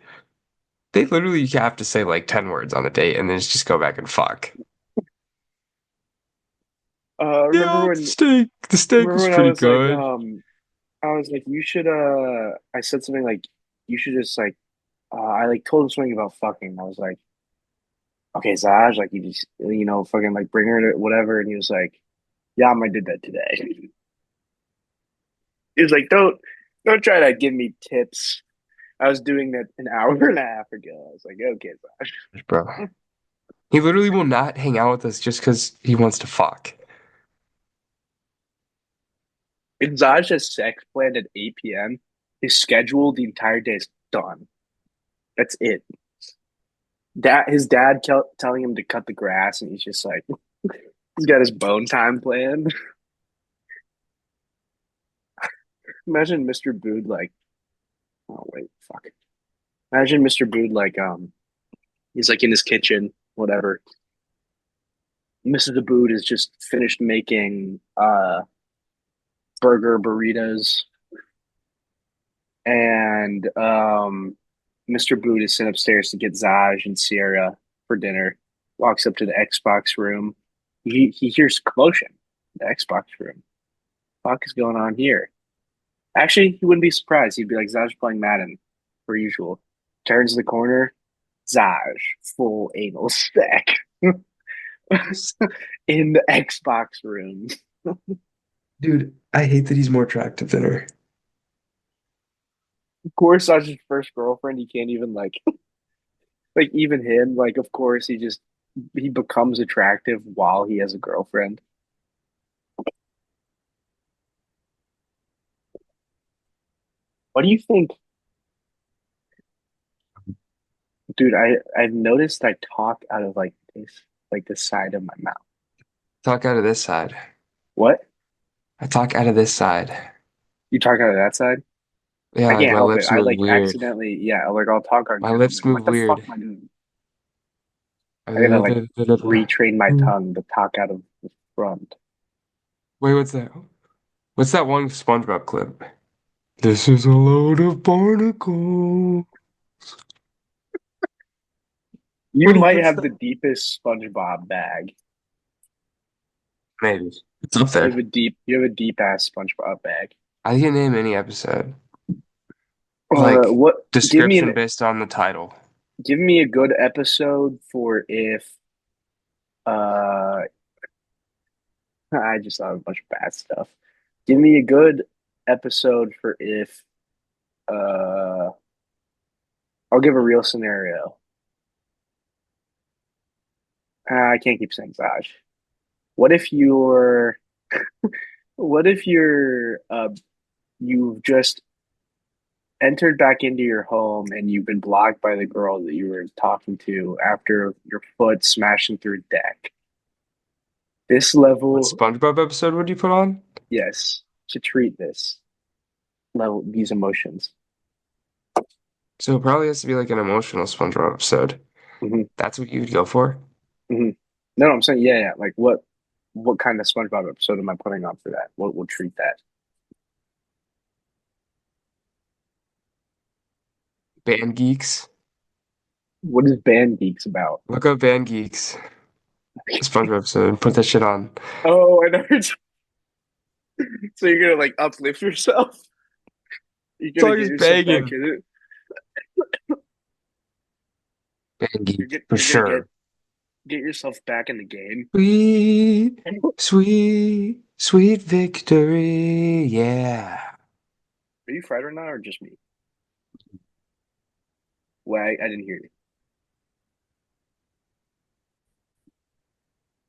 they literally have to say like 10 words on a date and then just go back and fuck. Remember Yeah, when the steak was I pretty was like, good. I was like, you should I said something like you should just like I like told him something about fucking. I was like, okay, Zaj, like you just fucking like bring her to whatever, and he was like, yeah, I did that today. He was like, don't try to give me tips. I was doing that an hour and a half ago. I was like, okay, Zaj. Bro. He literally will not hang out with us just because he wants to fuck. If Zaj has sex planned at 8 p.m., his schedule the entire day is done. That's it. His dad telling him to cut the grass, and he's just like, he's got his bone time planned. Imagine Mr. Bood like, oh wait, fuck. Imagine Mr. Bood like, he's like in his kitchen, whatever. Mrs. Abood has just finished making burger burritos, and Mr. Bood is sent upstairs to get Zaj and Sierra for dinner. Walks up to the Xbox room. He hears commotion in the Xbox room. What the fuck is going on here? Actually, he wouldn't be surprised. He'd be like, Zaj playing Madden, per usual. Turns the corner, Zaj, full anal stack in the Xbox room. Dude, I hate that he's more attractive than her. Of course, Zaj's first girlfriend. He can't even like even him. Like, of course, he becomes attractive while he has a girlfriend. What do you think? Dude, I've noticed I talk out of like the side of my mouth. Talk out of this side. What? I talk out of this side. You talk out of that side? Yeah, I like can't my help it. lips I move like weird. accidentally, yeah, like I'll talk My again. I'm lips like, what move the fuck weird. am I doing? I gotta like retrain my tongue to talk out of the front. Wait, what's that? What's that one SpongeBob clip? This is a load of barnacles. You What do you, might what's have that? the deepest SpongeBob bag. Maybe. It's up there. You have a deep ass SpongeBob bag. I can name any episode. Like, What? description based on the title. Give me a good episode for if uh I just thought of a bunch of bad stuff. Give me a good episode for if uh I'll give a real scenario. I can't keep saying Zaj. What if you're what if you've just entered back into your home and you've been blocked by the girl that you were talking to after your foot smashing through a deck? This What level, SpongeBob episode would you put on? yes, to treat this level, these emotions. So it probably has to be like an emotional SpongeBob episode. Hmm. That's what you'd go for? Hmm. No, I'm saying, yeah. Like, what kind of SpongeBob episode am I putting on for that? What will treat that? Band Geeks. What is Band Geeks about? Look up Band Geeks. SpongeBob episode and put that shit on. Oh, I know. So you're gonna like uplift yourself. You're It's gonna all get just yourself back begging. in it. Band Geeks, for You're gonna sure. get yourself back in the game. Sweet, sweet, sweet victory. Yeah. Are you fried right now or just me? Well, I didn't hear you.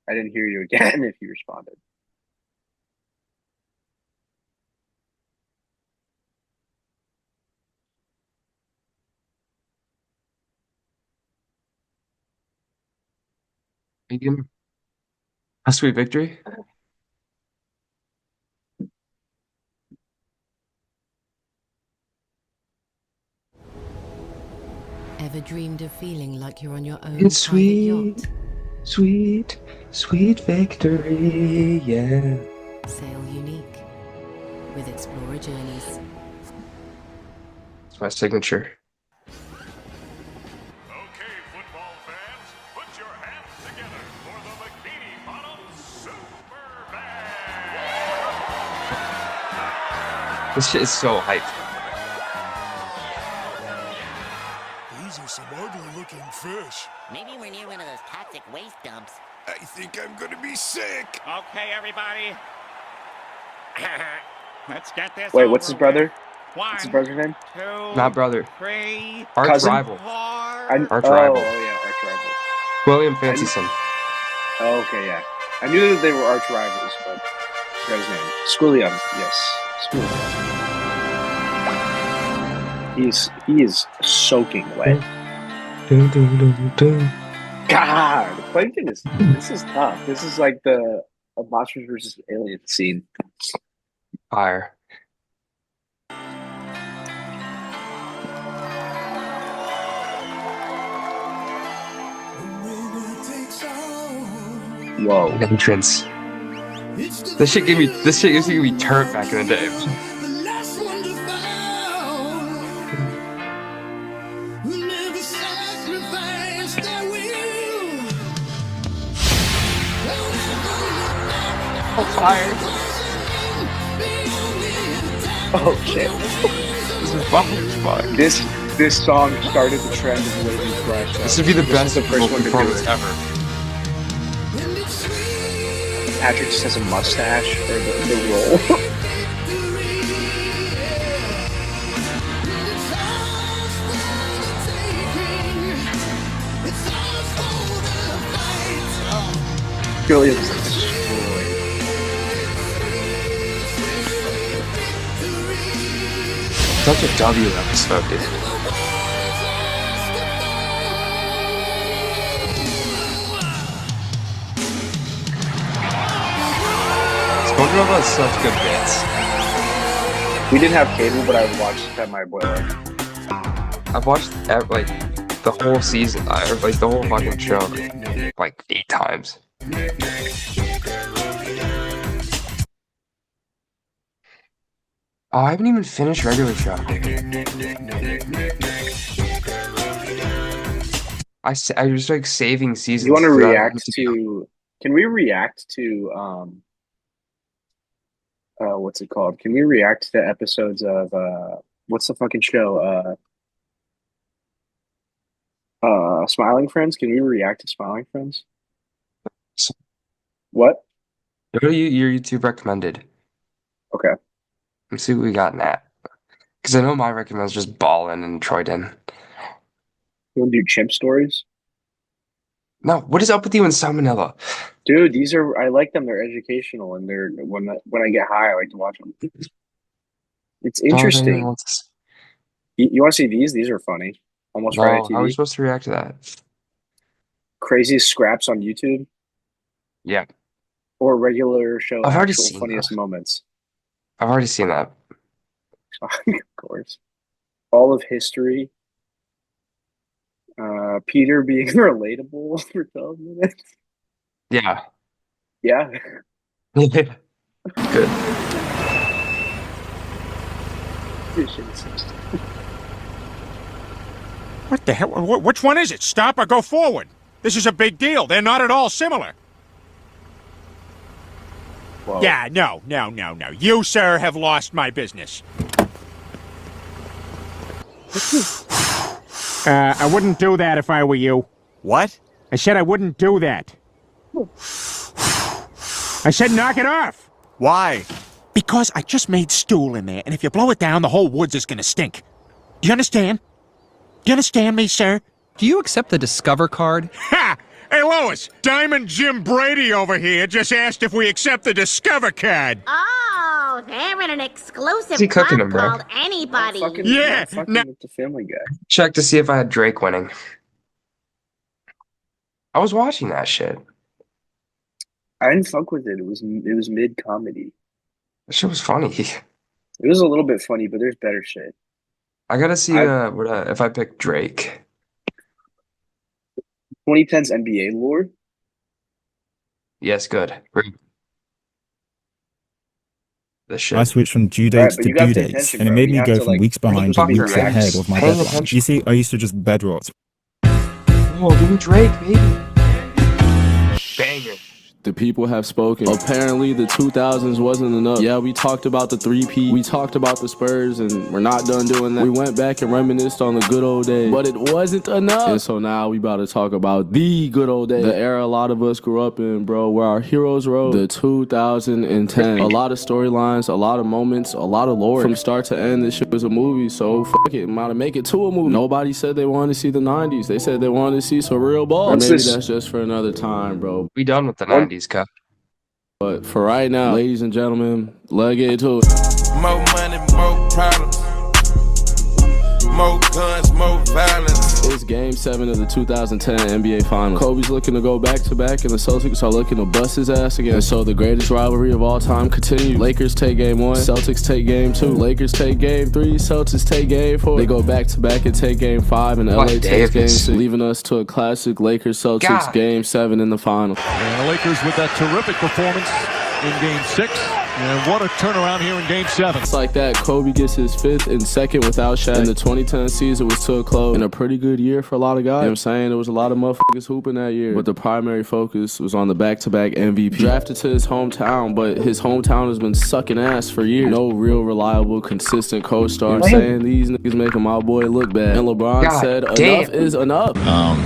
I didn't hear you again if you responded. A sweet victory? Ever dreamed of feeling like you're on your own It's private sweet, yacht? sweet, sweet victory. Yeah. Sail unique with Explorer Journeys. It's my signature. Okay, football fans, put your hands together for the Bikini Bottom Super This shit is so hype. These are some ugly-looking fish. Maybe we're near one of those toxic waste dumps. I think I'm gonna be sick. Okay, everybody. Let's get this Wait, over what's his brother? with. What's his One, brother's name? two, Not brother. three, Arch Cousin? rival. four. Arch oh, rival. Oh, yeah, arch rival. William Fancyson. Oh, okay, yeah. I knew that they were arch rivals, but I forgot his name. Squilliam, yes. Squilliam. He is soaking wet. God, the Plankton this is tough. This is like the Monsters vs. Aliens scene. Fire. Whoa. Entrance. This shit used to give me turf back in the day. Fire. Oh shit. This is fun as fuck. This song started the trend of Wavy Crash. This would be the best the first one to do performance it. ever. Patrick just has a mustache for the role. Williams destroyed. Such a W episode, dude. SpongeBob has such good bits. We didn't have cable, but I would watch it at my boiler. I've watched like the whole season, like the whole fucking show, like 8 times. Oh, I haven't even finished regular show. I was like saving seasons. You want to so that I react don't have to? Can we react to what's it called? Can we react to episodes of what's the fucking show? Smiling Friends. Can we react to Smiling Friends? What? Go to your YouTube recommended. Okay. Let's see what we got in that. Because I know my recommend is just Ballin and Troyden. You want to do chimp stories? No, what is up with you and Salmonella? Dude, I like them. They're educational, and they're when I get high, I like to watch them. It's interesting. You want to see these? These are funny. Almost No, Friday how are we TV. supposed to react to that? Craziest scraps on YouTube, Yeah, or regular show I've already actual seen funniest that. moments. I've already seen that. Of course. All of history. Peter being relatable for 12 minutes. Yeah. Yeah. Good. This shit is so stupid. What the hell? Which one is it? Stop or go forward? This is a big deal. They're not at all similar. Whoa. Yeah, no. You, sir, have lost my business. I wouldn't do that if I were you. What? I said I wouldn't do that. I said knock it off. Why? Because I just made stool in there, and if you blow it down, the whole woods is gonna stink. Do you understand? Do you understand me, sir? Do you accept the Discover card? Ha! Hey, Lois, Diamond Jim Brady over here just asked if we accept the Discover card. Oh, they're in an exclusive Is he cooking club them, bro? called Anybody. Yeah, Fucking no- with the Family Guy. Check to see if I had Drake winning. I was watching that shit. I didn't fuck with it. It was mid comedy. That shit was funny. It was a little bit funny, but there's better shit. I gotta see if I pick Drake. 2010's NBA lore. Yes, good. This shit. I switched from due Right, dates but to you got due the dates, attention, and it bro. made You me have go to, from like, weeks behind to fucking weeks react. ahead of my Paying deadline. attention. You see, I used to just bed rot. Oh, give me Drake, baby. Banger. The people have spoken. Apparently, the 2000s wasn't enough. Yeah, we talked about the 3P. We talked about the Spurs, and we're not done doing that. We went back and reminisced on the good old days, but it wasn't enough. And so now we about to talk about the good old days. The era a lot of us grew up in, bro, where our heroes rode. The 2010. A lot of storylines, a lot of moments, a lot of lore. From start to end, this shit was a movie, so fuck it. I'm about to make it to a movie. Nobody said they wanted to see the 90s. They said they wanted to see some real ball. Or maybe that's just for another time, bro. We done with the 90s, Cup. But for right now, ladies and gentlemen, let's get into it. More money, more problems. More guns, more violence. It's Game 7 of the 2010 NBA Finals. Kobe's looking to go back-to-back, and the Celtics are looking to bust his ass again. And so the greatest rivalry of all time continues. Lakers take Game 1, Celtics take Game 2. Lakers take Game 3, Celtics take Game 4. They go back-to-back and take Game 5, and LA takes Game 6, leaving us to a classic Lakers-Celtics Game 7 in the final. And the Lakers with that terrific performance in Game 6. And what a turnaround here in Game 7. It's like that. Kobe gets his 5th and 2nd without Shaq. And the 2010 season was to a close. And a pretty good year for a lot of guys. You know what I'm saying? There was a lot of motherfuckers hooping that year. But the primary focus was on the back-to-back MVP. Drafted to his hometown, but his hometown has been sucking ass for years. No real reliable, consistent co-star. I'm saying these niggas making my boy look bad. And LeBron said, enough is enough.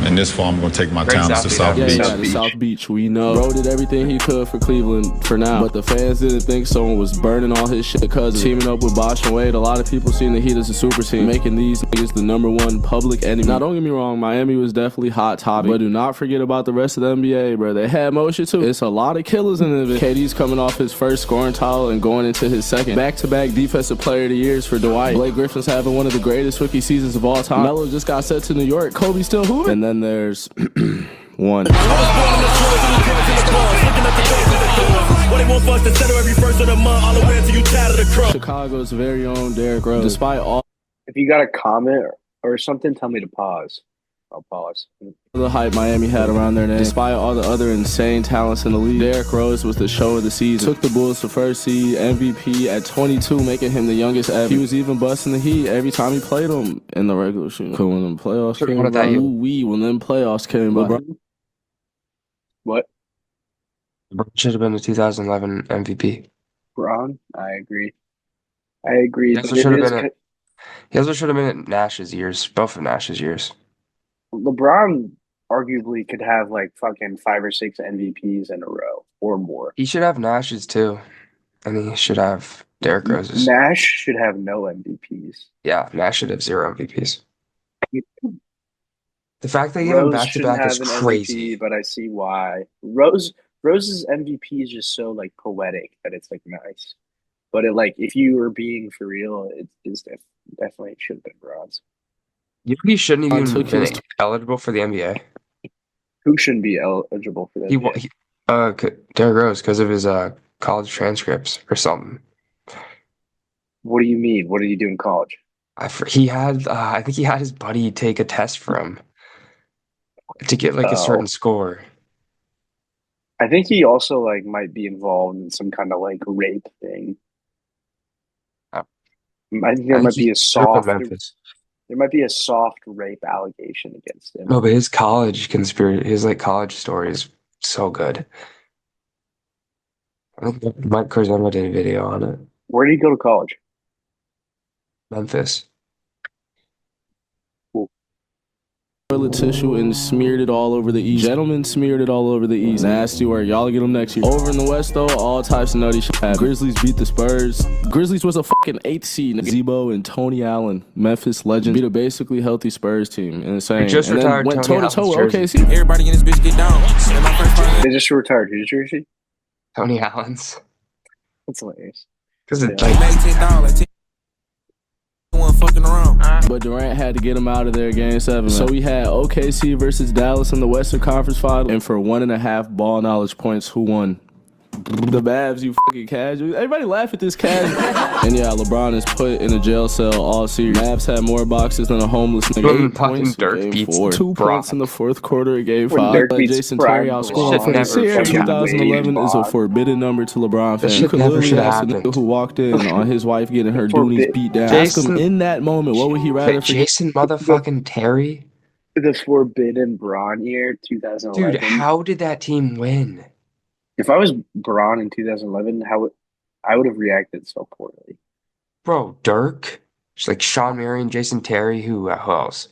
In this fall, I'm going to take my talents to South Beach. Yeah, to South Beach, we know. Bro did everything he could for Cleveland for now. But the fans didn't think someone was burning all his shit because teaming up with Bosh and Wade. A lot of people seen the Heat as a super team, making these niggas the #1 public enemy. Now don't get me wrong, Miami was definitely hot topic, but do not forget about the rest of the NBA, bro. They had motion too. It's a lot of killers in it. KD's coming off his first scoring title and going into his second. Back-to-back defensive player of the years for Dwight. Blake Griffin's having one of the greatest rookie seasons of all time. Melo just got sent to New York. Kobe's still hooping. And then there's one. Chicago's very own Derrick Rose. Despite all, if you got a comment or something, tell me to pause. I'll pause. The hype Miami had around their name, despite all the other insane talents in the league, Derrick Rose was the show of the season. Took the Bulls to first seed, MVP at 22, making him the youngest ever. He was even busting the Heat every time he played them in the regular season. When them playoffs came by, when them playoffs came by. What? Should have been the 2011 MVP. Braun? I agree. He also should have been at Nash's years, both of Nash's years. LeBron arguably could have like fucking 5 or 6 MVPs in a row or more. He should have Nash's too. And he should have Derrick Rose's. Nash should have no MVPs. Yeah, Nash should have 0 MVPs. The fact they gave him back-to-back is crazy. MVP, but I see why. Rose's MVP is just so like poetic that it's like nice. But it like if you were being for real, it is definitely should have been Bronze. You know he shouldn't even been eligible for the NBA. Who shouldn't be eligible for that? Derrick Rose because of his college transcripts or something. What do you mean? What did he do in college? I think he had his buddy take a test for him to get like a certain score. I think he also like might be involved in some kind of like rape thing. I think there might be a soft. There might be a soft rape allegation against him. No, but his college conspiracy, his like college story is so good. I think Mike Corzano did a video on it. Where did he go to college? Memphis. Toilet tissue and smeared it all over the East. Gentlemen smeared it all over the East. Nasty work. Y'all get them next year. Over in the West, though, all types of nutty shit happened. Grizzlies beat the Spurs. Grizzlies was a fucking 8th seed. Zebo and Tony Allen, Memphis legend, beat a basically healthy Spurs team. Insane. Just and retired then went Tony toe-to-toe with Allen's OKC. Everybody in this bitch get down. They just retired whose jersey? Tony Allen's. That's hilarious. Because it's Like $10. Fucking around. But Durant had to get him out of there game 7. So we had OKC versus Dallas in the Western Conference Final. And for 1.5 ball knowledge points, who won? The Mavs, you fucking casual. Everybody laugh at this casual. And yeah, LeBron is put in a jail cell all series. Mavs had more boxes than a homeless nigga. 8 points in game 4. 2 points in the 4th quarter of game 5. Jason Terry outscored for this year. 2011 is a forbidden number to LeBron fans. You could literally ask the nigga who walked in on his wife getting her doonies beat down. Ask him in that moment, what would he rather forget? Jason motherfucking Terry? The forbidden Braun year, 2011. Dude, how did that team win? If I was Braun in 2011, I would have reacted so poorly. Bro, Dirk, it's like Sean Marion, Jason Terry, who else?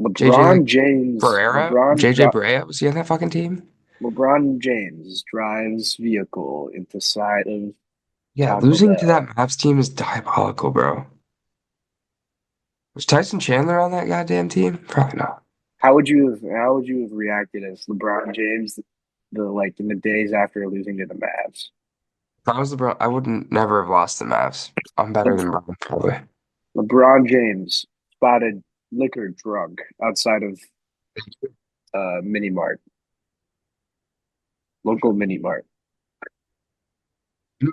LeBron JJ James, Barrera, JJ Barea, was he on that fucking team? LeBron James drives vehicle into side of Yeah, Taco losing to that Bell. Mavs team is diabolical, bro. Was Tyson Chandler on that goddamn team? Probably not. How would you have reacted as LeBron James in the days after losing to the Mavs? If I was LeBron, I wouldn't never have lost the Mavs. I'm better than LeBron, probably. LeBron James spotted liquor drunk outside of mini mart, local mini mart.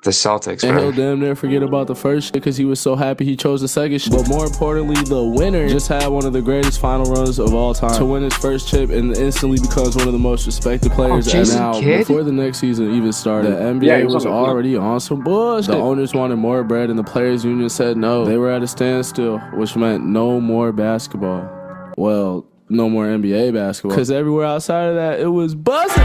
The Celtics, And he'll man. damn near forget about the first shit because he was so happy he chose the second shit. But more importantly, the winner just had one of the greatest final runs of all time to win his first chip and instantly becomes one of the most respected players. And now, before the next season even started, the NBA was already on some bullshit. The owners wanted more bread and the players' union said no. They were at a standstill, which meant no more basketball. Well, no more NBA basketball. Because everywhere outside of that, it was buzzing.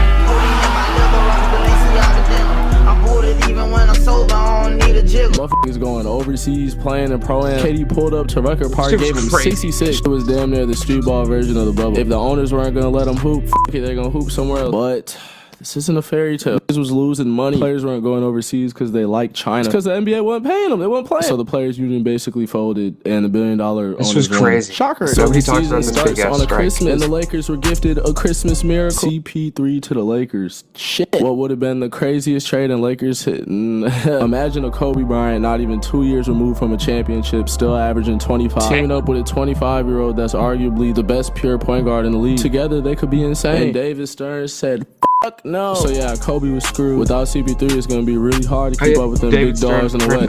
Motherfuckers going overseas playing in pro-am. KD pulled up to record park, gave him 66. It was damn near the street ball version of the bubble. If the owners weren't gonna let him hoop, they're gonna hoop somewhere else. But this isn't a fairy tale. This was losing money. Players weren't going overseas because they liked China. Because the NBA wasn't paying them. They weren't playing. So the players' union basically folded, and the $1 billion This owners was crazy. won. Shocker. So the talks about season this big starts ass on a strike. Christmas, and the Lakers were gifted a Christmas miracle. CP3 to the Lakers. Shit. What would have been the craziest trade in Lakers hitting? Imagine a Kobe Bryant not even 2 years removed from a championship, still averaging 25, teaming up with a 25-year-old that's arguably the best pure point guard in the league. Together, they could be insane. And David Stern said, fuck no. So yeah, Kobe was screwed. Without CP3, it's going to be really hard to keep up with them big dogs in the West.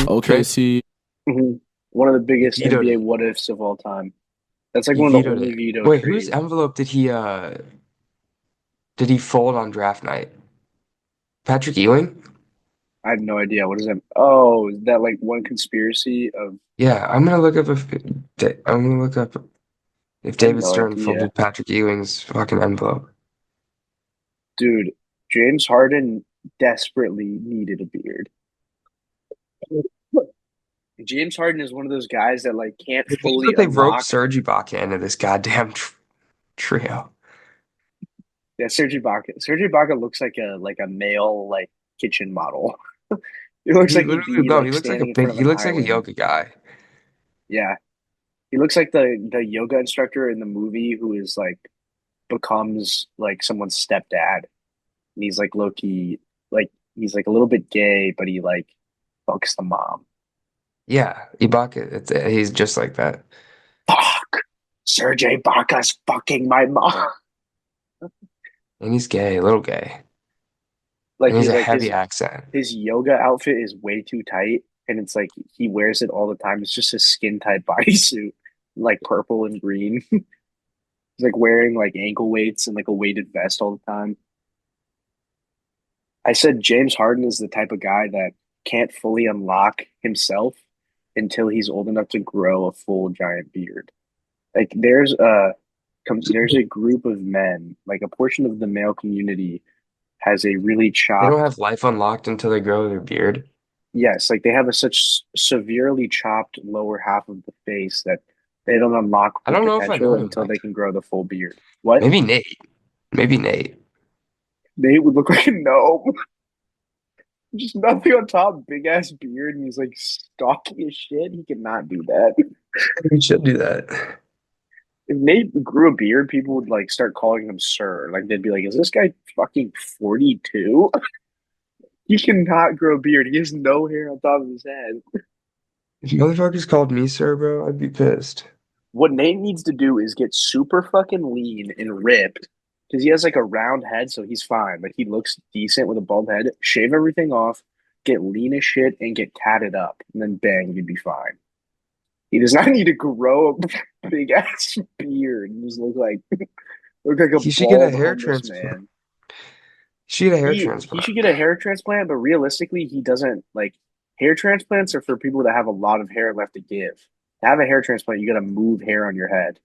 OKC. One of the biggest NBA what ifs of all time. That's like one of the only veto Wait, trades. whose envelope did he fold on draft night? Patrick Ewing? I have no idea. What is that? Oh, is that like one conspiracy of? Yeah, I'm gonna look up if David no Stern idea. folded Patrick Ewing's fucking envelope. Dude, James Harden desperately needed a beard. James Harden is one of those guys that like can't fully They roped unlock. Serge Ibaka into this goddamn trio. Yeah, Serge Ibaka. Serge Ibaka looks like a male like kitchen model. He looks like he'd be, he looks like a standing in front big. of He an looks like a island. yoga guy. Yeah, he looks like the yoga instructor in the movie who is like becomes like someone's stepdad, and he's like low key, like he's like a little bit gay, but he like fucks the mom. Yeah, Ibaka. He's just like that. Fuck, Serge Ibaka's fucking my mom. And he's gay, a little gay. Like and he's he's a like heavy accent. His yoga outfit is way too tight, and it's like he wears it all the time. It's just a skin tight bodysuit, like purple and green. He's like wearing like ankle weights and like a weighted vest all the time. I said James Harden is the type of guy that can't fully unlock himself until he's old enough to grow a full giant beard. Like there's a group of men, like a portion of the male community has a really chopped. They don't have life unlocked until they grow their beard. Yes, like they have such severely chopped lower half of the face that they don't unlock I don't know if I know until they can grow the full beard. What? Maybe Nate. Nate would look like a gnome. Just nothing on top, big ass beard, and he's like stocky as shit. He cannot do that. He should do that. If Nate grew a beard, people would like start calling him sir. Like they'd be like, "Is this guy fucking 42?" He cannot grow a beard. He has no hair on top of his head. If motherfuckers called me sir, bro, I'd be pissed. What Nate needs to do is get super fucking lean and ripped because he has like a round head, so he's fine. But he looks decent with a bald head. Shave everything off, get lean as shit, and get tatted up, and then bang, you'd be fine. He does not need to grow a big ass beard and just look like a he should get a bald hair homeless transplant. man. He should get a hair transplant. He should get a hair transplant, but realistically, he doesn't like hair transplants are for people that have a lot of hair left to give. To have a hair transplant, you got to move hair on your head.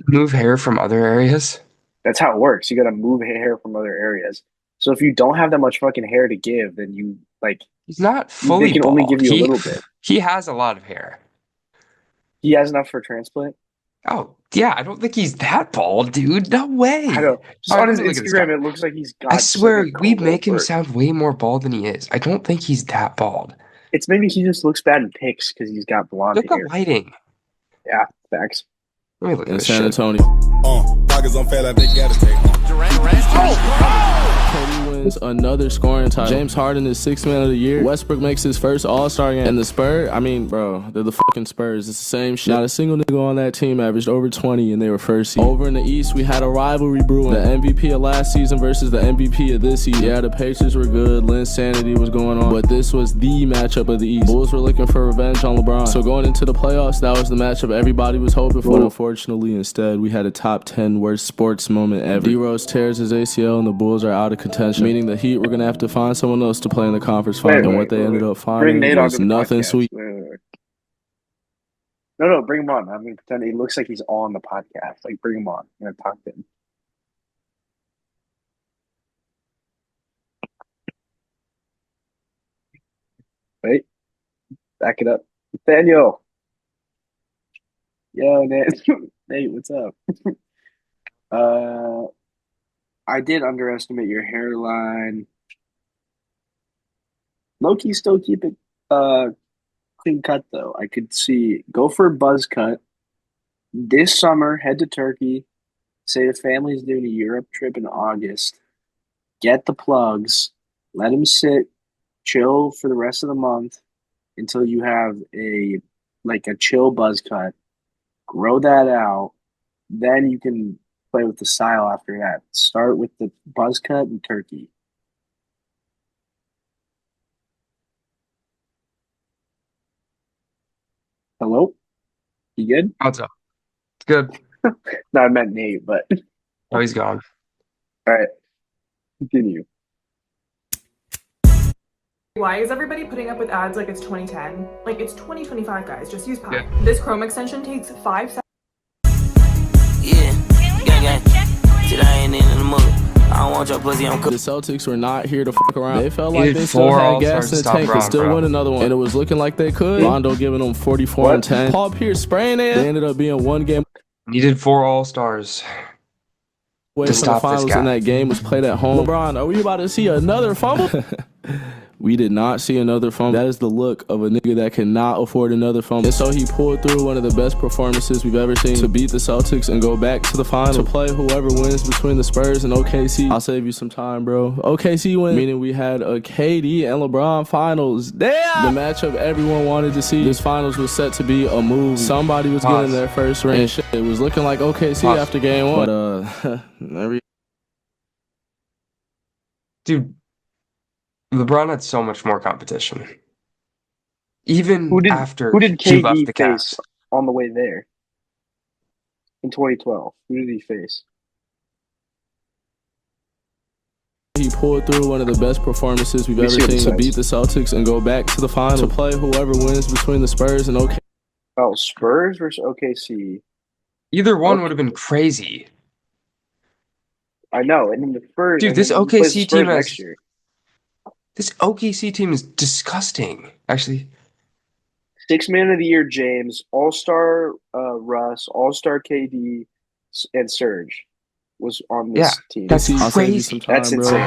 Move hair from other areas? That's how it works. You got to move hair from other areas. So if you don't have that much fucking hair to give, then you like He's not fully they can bald. only give you a little bit. He has a lot of hair. He has enough for a transplant. Oh yeah, I don't think he's that bald, dude. No way. I don't. Just All on right, his let me look at this guy. Instagram, it looks like he's got. I just swear, like a we comb make him over. sound way more bald than he is. I don't think he's that bald. It's maybe he just looks bad in pics because he's got blonde Look hair. at lighting. Yeah, facts. Let me look at In this San shit. Antonio. Pockets on fat like they gotta take. KD wins another scoring title. James Harden is 6th man of the year. Westbrook makes his first All-Star game. And the Spurs, I mean, bro, they're the fucking Spurs. It's the same shit. Not a single nigga on that team averaged over 20, and they were first seed. Over in the East, we had a rivalry brewing. The MVP of last season versus the MVP of this season. Yeah, the Pacers were good. Linsanity was going on. But this was the matchup of the East. Bulls were looking for revenge on LeBron. So going into the playoffs, that was the matchup everybody was hoping for. But unfortunately, instead, we had a top 10 worst sports moment ever. D-Rose tears his ACL, and the Bulls are out of contention. Meaning the Heat were going to have to find someone else to play in the conference final. And what they ended up finding was nothing sweet. No, bring him on. I'm going to pretend he looks like he's on the podcast. Like, bring him on. I'm going to talk to him. Wait. Back it up. Nathaniel. Yo, Nate. Nate, what's up? I did underestimate your hairline. Loki still keep it clean cut though. I could see go for a buzz cut this summer. Head to Turkey. Say the family's doing a Europe trip in August. Get the plugs. Let them sit, chill for the rest of the month until you have a chill buzz cut. Grow that out. Then you can play with the style after that. Start with the buzz cut and Turkey. Hello? You good? What's up? It's good. No, I meant Nate, but Oh, he's gone. all right. Continue. Why is everybody putting up with ads like it's 2010? Like, it's 2025, guys. Just use Pi. Yeah. This Chrome extension takes 5 seconds. Yeah, gang. Till I ain't in the mood. I don't want your pussy on The Celtics were not here to fuck around. They felt like Needed they still 4 had gas All-Stars in to the stop tank and Ron, still bro. win another one. And it was looking like they could. Rondo giving them 44 and 10. Paul Pierce spraying it. They ended up being one game Needed 4 All-Stars away to from the stop this finals, guy. and that game was played at home. LeBron, are we about to see another fumble? We did not see another fumble. That is the look of a nigga that cannot afford another fumble. And so he pulled through one of the best performances we've ever seen to beat the Celtics and go back to the final to play whoever wins between the Spurs and OKC. I'll save you some time, bro. OKC win, meaning we had a KD and LeBron finals. Damn! The matchup everyone wanted to see. This finals was set to be a move. Somebody was getting their first ring. And shit, it was looking like OKC after game 1. But, Dude, LeBron had so much more competition. Even after who did he left KD the face Cavs. on the way there in 2012? Who did he face? he pulled through one of the best performances we've ever seen to beat the Celtics and go back to the final to play whoever wins between the Spurs and OKC. Oh, Spurs versus OKC. Either one would have been crazy. I know, and then the Spurs. Dude, this OKC team has next year. This OKC team is disgusting. Actually, 6th man of the year, James, All-Star Russ, All-Star KD, and Serge was on this team. That's crazy. That's insane.